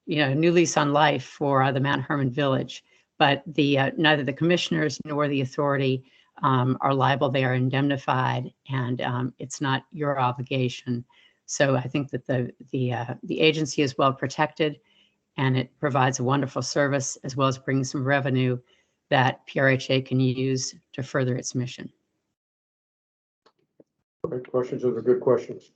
new lease on life for the Mount Hermon Village. But neither the commissioners nor the authority are liable. They are indemnified, and it's not your obligation. So I think that the agency is well protected, and it provides a wonderful service as well as brings some revenue that PRHA can use to further its mission. Okay, questions? Those are good questions.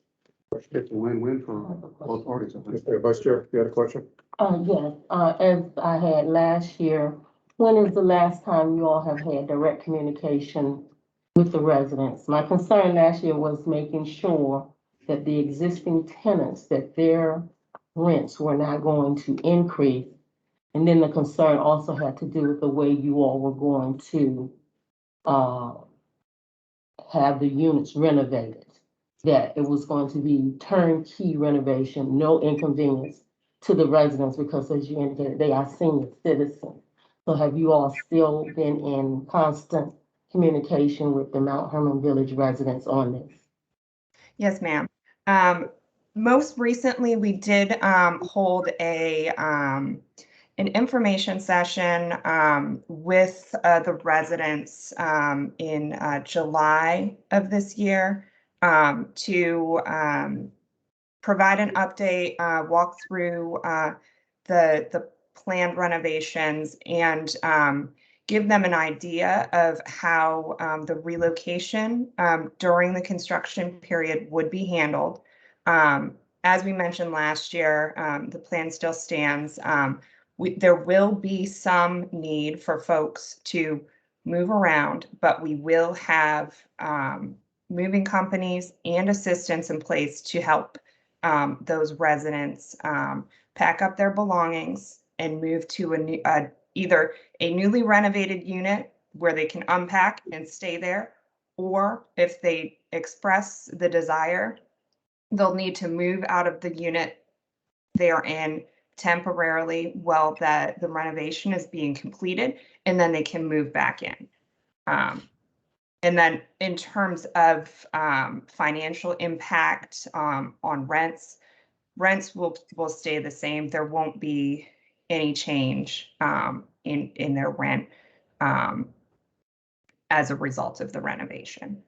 It's a win-win for both parties. Vice Chair, you had a question? Yes, as I had last year, when is the last time you all have had direct communication with the residents? My concern last year was making sure that the existing tenants, that their rents were not going to increase. And then the concern also had to do with the way you all were going to have the units renovated, that it was going to be turnkey renovation, no inconvenience to the residents, because as you indicated, they are senior citizens. So have you all still been in constant communication with the Mount Hermon Village residents on this? Yes, ma'am. Most recently, we did hold an information session with the residents in July of this year to provide an update, walk through the planned renovations, and give them an idea of how the relocation during the construction period would be handled. As we mentioned last year, the plan still stands. There will be some need for folks to move around, but we will have moving companies and assistants in place to help those residents pack up their belongings and move to either a newly renovated unit where they can unpack and stay there, or if they express the desire, they'll need to move out of the unit they're in temporarily while the renovation is being completed, and then they can move back in. And then in terms of financial impact on rents will stay the same. There won't be any change in their rent as a result of the renovation.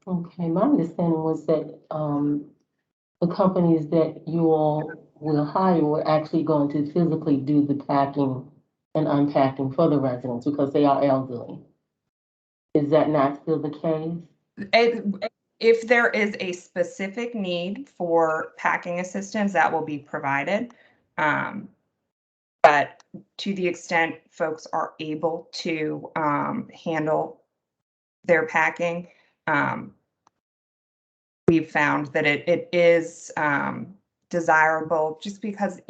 Okay, my understanding was that the companies that you all will hire were actually going to physically do the packing and unpacking for the residents because they are elderly. Is that not still the case? If there is a specific need for packing assistance, that will be provided. But to the extent folks are able to handle their packing, we've found that it is desirable, just because,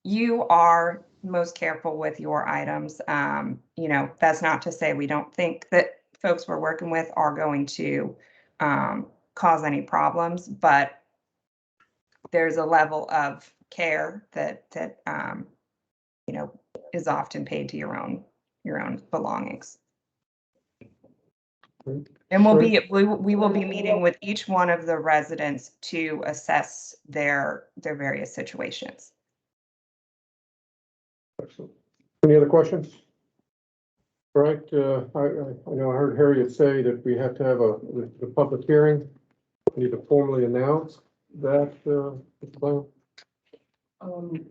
you are most careful with your items. That's not to say we don't think that folks we're working with are going to cause any problems, but there's a level of care that is often paid to your own your own belongings. And we will be meeting with each one of the residents to assess their various situations. Excellent. Any other questions? All right, I know I heard Harriet say that we have to have the public hearing. We need to formally announce that, plan.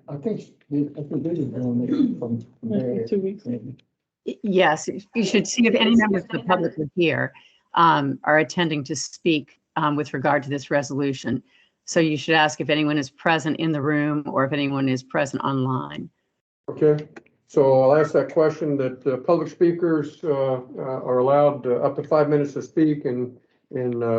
I think they did doing it from there. 2 weeks. Yes, you should see if any members of the public are here, are attending to speak with regard to this resolution. So you should ask if anyone is present in the room or if anyone is present online. Okay, so I'll ask that question that public speakers are allowed up to 5 minutes to speak in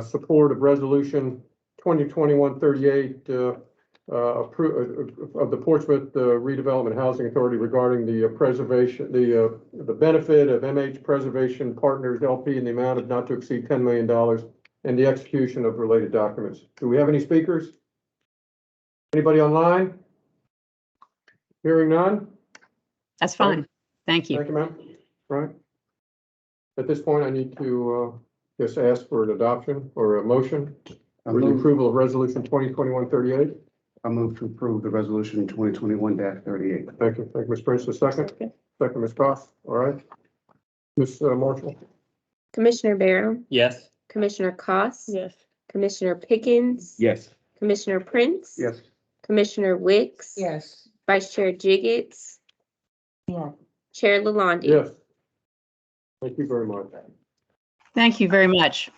support of resolution 2021-38 of the Portsmouth Redevelopment Housing Authority regarding the preservation, the benefit of MH Preservation Partners LP in the amount of not to exceed $10 million and the execution of related documents. Do we have any speakers? Anybody online? Hearing none? That's fine. Thank you. Thank you, ma'am. Right. At this point, I need to just ask for an adoption or a motion for the approval of resolution 2021-38. I move to approve the resolution 2021-38. Thank you. Thank you, Ms. Prince. A second. Second, Ms. Koss. All right. Ms. Marshall. Commissioner Barrow, Yes. Commissioner Koss, Yes. Commissioner Pickens, Yes. Commissioner Prince, Yes. Commissioner Wicks, Yes. Vice Chair Jiggets, Yes. Chair Lalonde. Yes. Thank you very much. Thank you very much.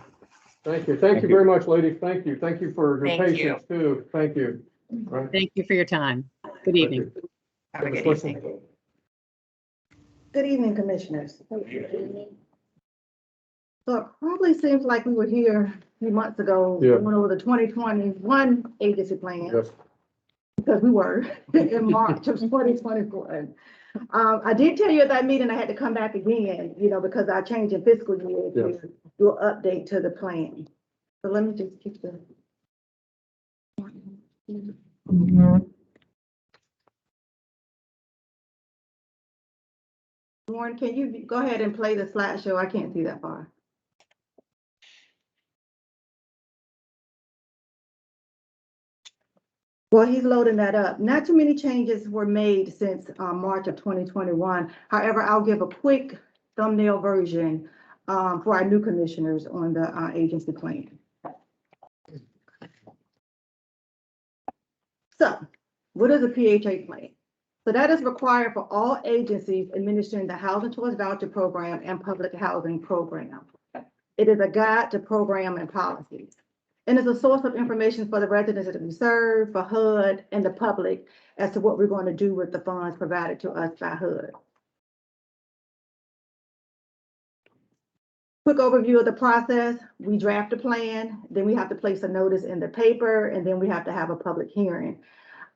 Thank you. Thank you very much, ladies. Thank you. Thank you for your Thank you. patience too. Thank you. All right. Thank you for your time. Good evening. Have a Ms. good Wilson. evening. Good evening, Commissioners. So it probably seems like we were here a few months ago, Yeah. going over the 2021 agency plan, Yes. because we were in March of 2024. I did tell you at that meeting I had to come back again, because I changed in fiscal year Yes. to do an update to the plan. So let me just keep the. Warren, can you go ahead and play the slideshow? I can't see that far. Well, he's loading that up. Not too many changes were made since March of 2021. However, I'll give a quick thumbnail version for our new commissioners on the agency plan. So, what is a PHA plan? So that is required for all agencies administering the Housing Choice Voucher Program and Public Housing Program. It is a guide to program and policies. And it's a source of information for the residents that we serve, for HUD, and the public as to what we're going to do with the funds provided to us by HUD. Quick overview of the process. We draft a plan, then we have to place a notice in the paper, and then we have to have a public hearing.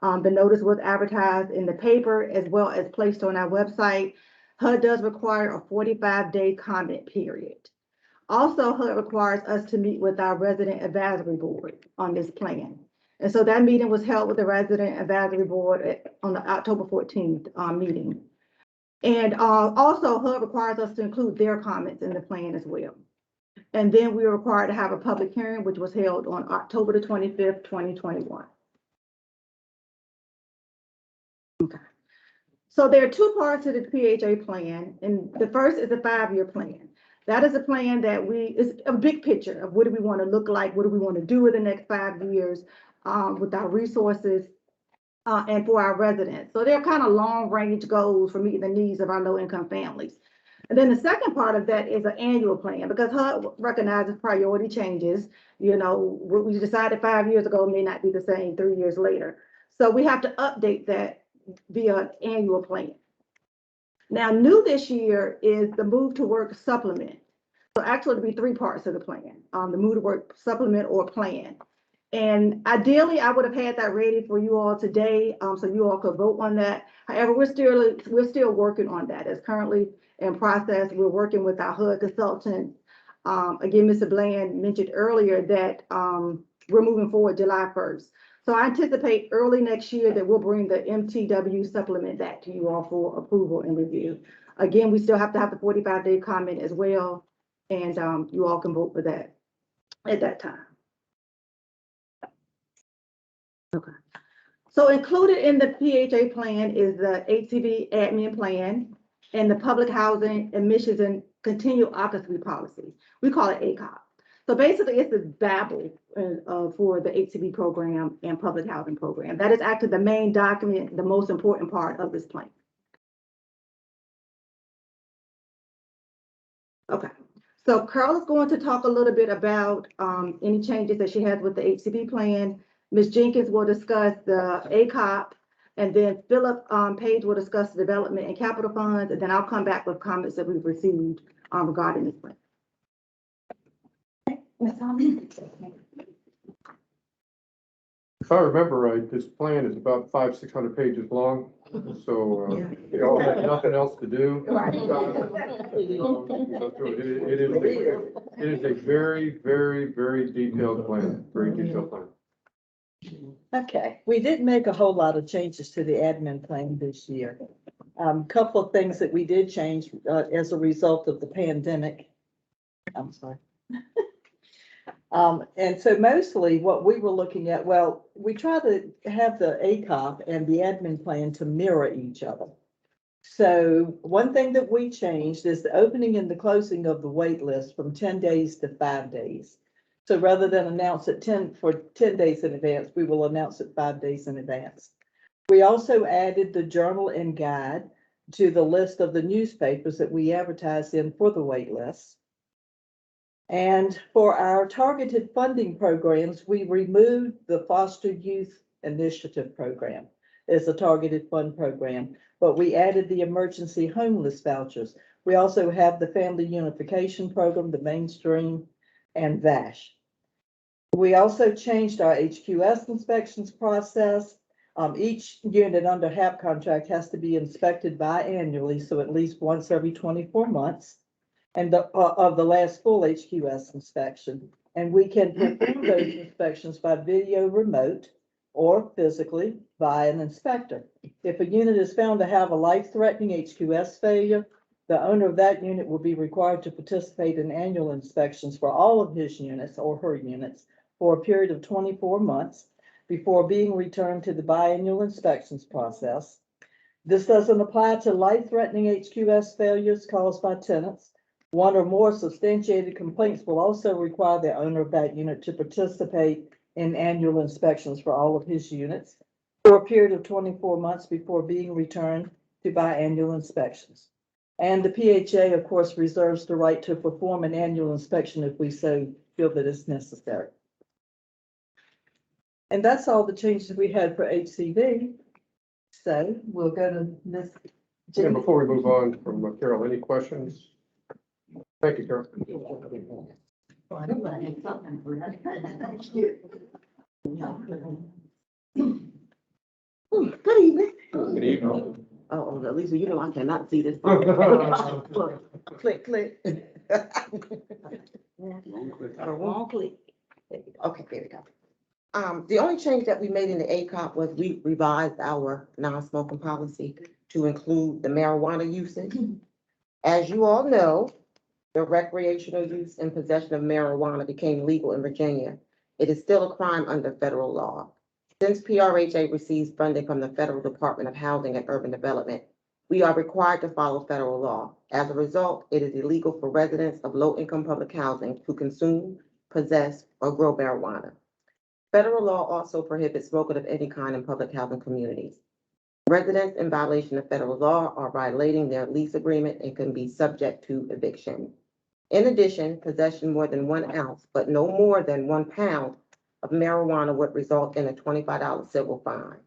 The notice was advertised in the paper as well as placed on our website. HUD does require a 45-day comment period. Also, HUD requires us to meet with our resident advisory board on this plan. And so that meeting was held with the resident advisory board on the October 14th meeting. And also HUD requires us to include their comments in the plan as well. And then we were required to have a public hearing, which was held on October the 25th, 2021. Okay. So there are two parts to the PHA plan, and the first is a 5-year plan. That is a plan that it's a big picture of what do we want to look like, what do we want to do in the next 5 years with our resources and for our residents. So they're kind of long-range goals for meeting the needs of our low-income families. And then the second part of that is an annual plan, because HUD recognizes priority changes. What we decided 5 years ago may not be the same 3 years later. So we have to update that via an annual plan. Now, new this year is the Move to Work supplement. So actually, it'll be 3 parts of the plan, the Move to Work supplement or plan. And ideally, I would have had that ready for you all today, so you all could vote on that. However, we're still working on that. It's currently in process. We're working with our HUD consultant. Again, Mr. Bland mentioned earlier that we're moving forward July 1st. So I anticipate early next year that we'll bring the MTW supplement back to you all for approval and review. Again, we still have to have the 45-day comment as well, and you all can vote for that at that time. Okay. So included in the PHA plan is the HCV admin plan and the public housing emissions and continual occupancy policy. We call it ACOP. So basically it's this babble for the HCV program and public housing program. That is actually the main document, the most important part of this plan. Okay, so Carl is going to talk a little bit about any changes that she has with the HCV plan. Ms. Jenkins will discuss the ACOP, and then Philip Page will discuss the development and capital funds, and then I'll come back with comments that we've received regarding this plan. If I remember right, this plan is about 500-600 pages long, so you all have nothing else to do. It is a very, very, very detailed plan, very detailed plan. Okay, we didn't make a whole lot of changes to the admin plan this year. Couple of things that we did change as a result of the pandemic. I'm sorry. And so mostly what we were looking at, well, we try to have the ACOP and the admin plan to mirror each other. So one thing that we changed is the opening and the closing of the wait list from 10 days to 5 days. So rather than announce it 10 days in advance, we will announce it 5 days in advance. We also added the journal and guide to the list of the newspapers that we advertise in for the wait list. And for our targeted funding programs, we removed the Foster Youth Initiative Program as a targeted fund program, but we added the emergency homeless vouchers. We also have the Family Unification Program, the Mainstream, and VASH. We also changed our Hqs inspections process. Each unit under HAP contract has to be inspected biannually, so at least once every 24 months. And of the last full Hqs inspection. And we can perform those inspections by video remote or physically by an inspector. If a unit is found to have a life-threatening Hqs failure, the owner of that unit will be required to participate in annual inspections for all of his units or her units for a period of 24 months before being returned to the biannual inspections process. This doesn't apply to life-threatening Hqs failures caused by tenants. One or more substantiated complaints will also require the owner of that unit to participate in annual inspections for all of his units for a period of 24 months before being returned to biannual inspections. And the PHA, of course, reserves the right to perform an annual inspection if we so feel that it's necessary. And that's all the changes we had for HCV. So we'll go to Ms. And before we move on from Carol, any questions? Thank you, Carol. Good evening. Good evening. Oh, Lisa, you know I cannot see this. Click, click. Wrong click. Okay, there we go. The only change that we made in the ACOP was we revised our non-smoking policy to include the marijuana usage. As you all know, the recreational use and possession of marijuana became legal in Virginia. It is still a crime under federal law. Since PRHA receives funding from the Federal Department of Housing and Urban Development, we are required to follow federal law. As a result, it is illegal for residents of low-income public housing to consume, possess, or grow marijuana. Federal law also prohibits smoking of any kind in public housing communities. Residents in violation of federal law are violating their lease agreement and can be subject to eviction. In addition, possession more than 1 ounce, but no more than 1 pound of marijuana would result in a $25 civil fine.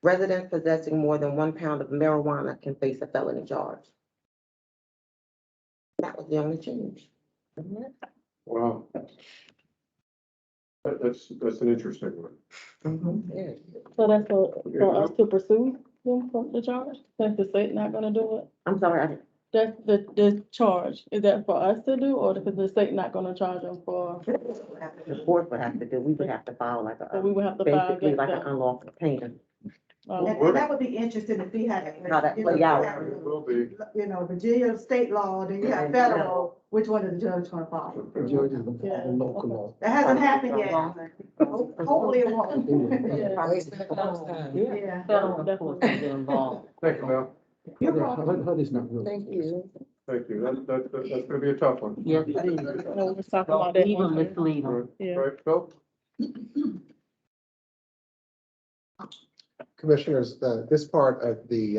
Residents possessing more than 1 pound of marijuana can face a felony charge. That was the only change. Wow. That's an interesting one. So that's for us to pursue them for the charge, since the state not gonna do it? I'm sorry, That's the charge. Is that for us to do, or is the state not gonna charge them for? The board would have to do, we would have to file like So we a, would have to file basically against like an them. unlawful payment. And that would be interesting to see how that. How that you know, play out. It will be. You know, Virginia state law, then you have federal, which one is the judge gonna follow? Yeah. Local law. That hasn't happened yet. Hopefully it won't. Yeah. Yeah. Federal enforcement is involved. Thank you, Mel. HUD is not real. Thank you. Thank you. That's gonna be a tough one. Yes, it is. No, we was talking about that Even one. misleading. Right, Yeah. right, Phil? Commissioners, this part of the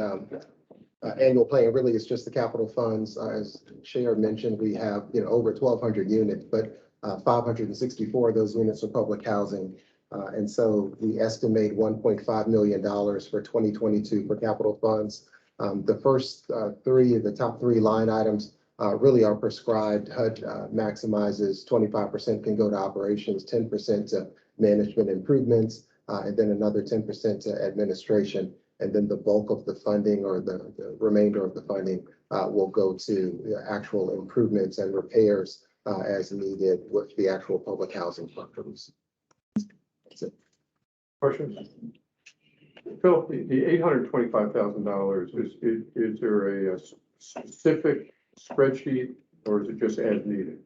annual plan really is just the capital funds. As Chair mentioned, we have, over 1,200 units, but 564 of those units are public housing. And so we estimate $1.5 million for 2022 for capital funds. The first the top three line items really are prescribed. HUD maximizes 25% can go to operations, 10% to management improvements, and then another 10% to administration. And then the bulk of the funding, or the remainder of the funding, will go to the actual improvements and repairs as needed with the actual public housing properties. That's it. Questions? Phil, the $825,000, is there a specific spreadsheet, or is it just as needed?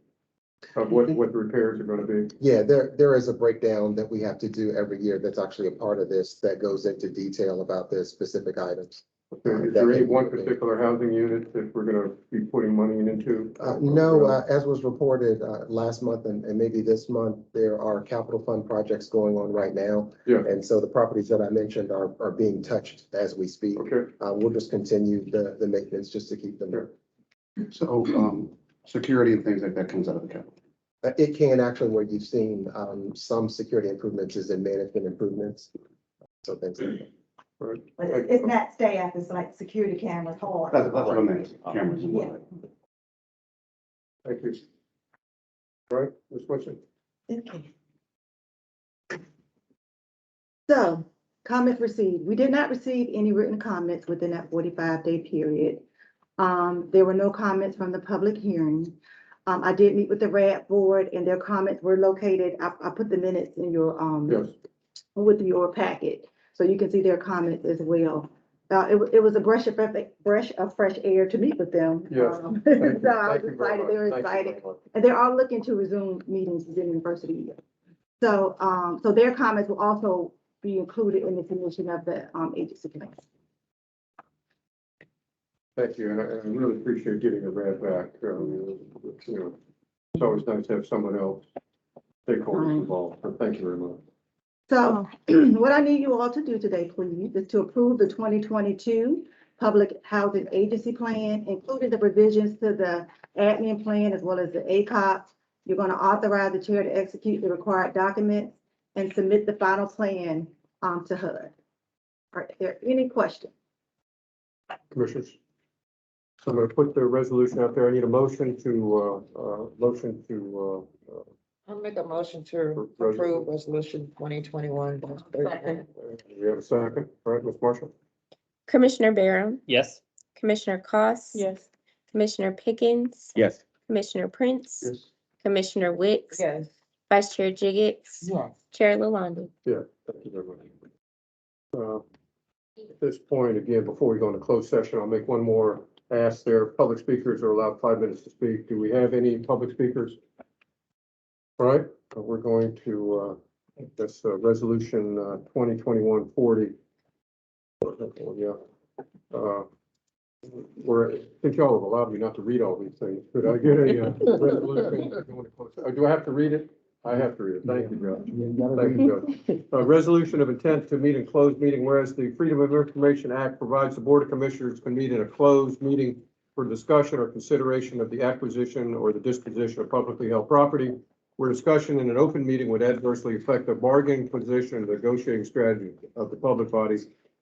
Of what the repairs are gonna be? Yeah, there is a breakdown that we have to do every year that's actually a part of this that goes into detail about the specific items. Is there any one particular housing unit that we're gonna be putting money into? No, as was reported last month and maybe this month, there are capital fund projects going on right now. Yeah. And so the properties that I mentioned are being touched as we speak. Okay. We'll just continue the maintenance just to keep them there. So, security and things like that comes out of the capital. It can actually, where you've seen some security improvements is in management improvements. So things like that. Right. But it's not staff, it's like security cameras, hard. That's what I meant, cameras and Yeah. whatnot. Thank you. All right, Ms. Woodson? Okay. So, comments received. We did not receive any written comments within that 45-day period. There were no comments from the public hearing. I did meet with the RAD board, and their comments were located, I put the minutes in your, Yes. with your packet, so you can see their comments as well. It was a breath of fresh air to meet with them. Yes. So Thank you. I was Thank you very excited, much. they were Thank you excited, very much. and they're all looking to resume meetings in the university year. So, so their comments will also be included in the submission of the, agency plan. Thank you, and I really appreciate getting the RAD back. It's always nice to have someone else, stakeholders involved, so thank you very much. So what I need you all to do today, please, is to approve the 2022 Public Housing Agency Plan, including the revisions to the admin plan as well as the ACOP. You're going to authorize the chair to execute the required documents and submit the final plan to HUD. Are there any questions? Commissioners? So I'm going to put the resolution out there. I need a motion to, I'll make a motion to approve resolution 2021. we have a second, all right, Ms. Marshall? Commissioner Barron, Yes. Commissioner Cost. Yes. Commissioner Pickens, Yes. Commissioner Prince, Yes. Commissioner Wicks, Yes. Vice Chair Jiggets, Yes. Chair Lalonde. Yeah, thank you very much. At this point, again, before we go into closed session, I'll make one more ask there. Public speakers are allowed 5 minutes to speak. Do we have any public speakers? All right, we're going to, this resolution 2021-40. Yeah. Since y'all have allowed me not to read all these things, could I get a resolution? Do I have to read it? I have to read it. Thank you, Judge. Thank you, Judge. A resolution of intent to meet in closed meeting, whereas the Freedom of Information Act provides the Board of Commissioners can meet in a closed meeting for discussion or consideration of the acquisition or the disposition of publicly held property, where discussion in an open meeting would adversely affect the bargaining position and negotiating strategy of the public body.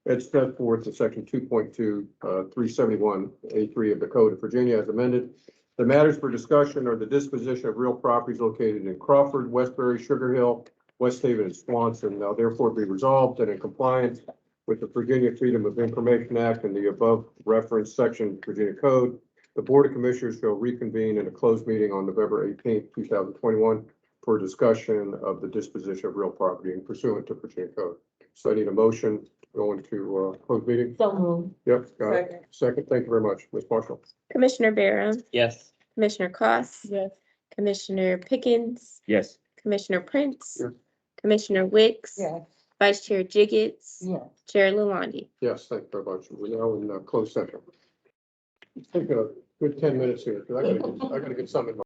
It's set forth in section 2.2, 371A3 of the Code of Virginia as amended. The matters for discussion are the disposition of real properties located in Crawford, Westbury, Sugar Hill, West Haven, and Swanson. Now therefore be resolved that in compliance with the Virginia Freedom of Information Act and the above referenced section Virginia Code, the Board of Commissioners shall reconvene in a closed meeting on November 18th, 2021 for a discussion of the disposition of real property pursuant to Virginia Code. So I need a motion to go into closed meeting. So moved. Yep, got it. Second, thank you very much. Ms. Marshall. Commissioner Barron, Yes. Commissioner Cost, Yes. Commissioner Pickens, Yes. Commissioner Prince, Yes. Commissioner Wicks, Yes. Vice Chair Jiggets, Yes. Chair Lalonde. Yes, thank you very much. We're now in closed session. Take a good 10 minutes here, because I gotta get something in my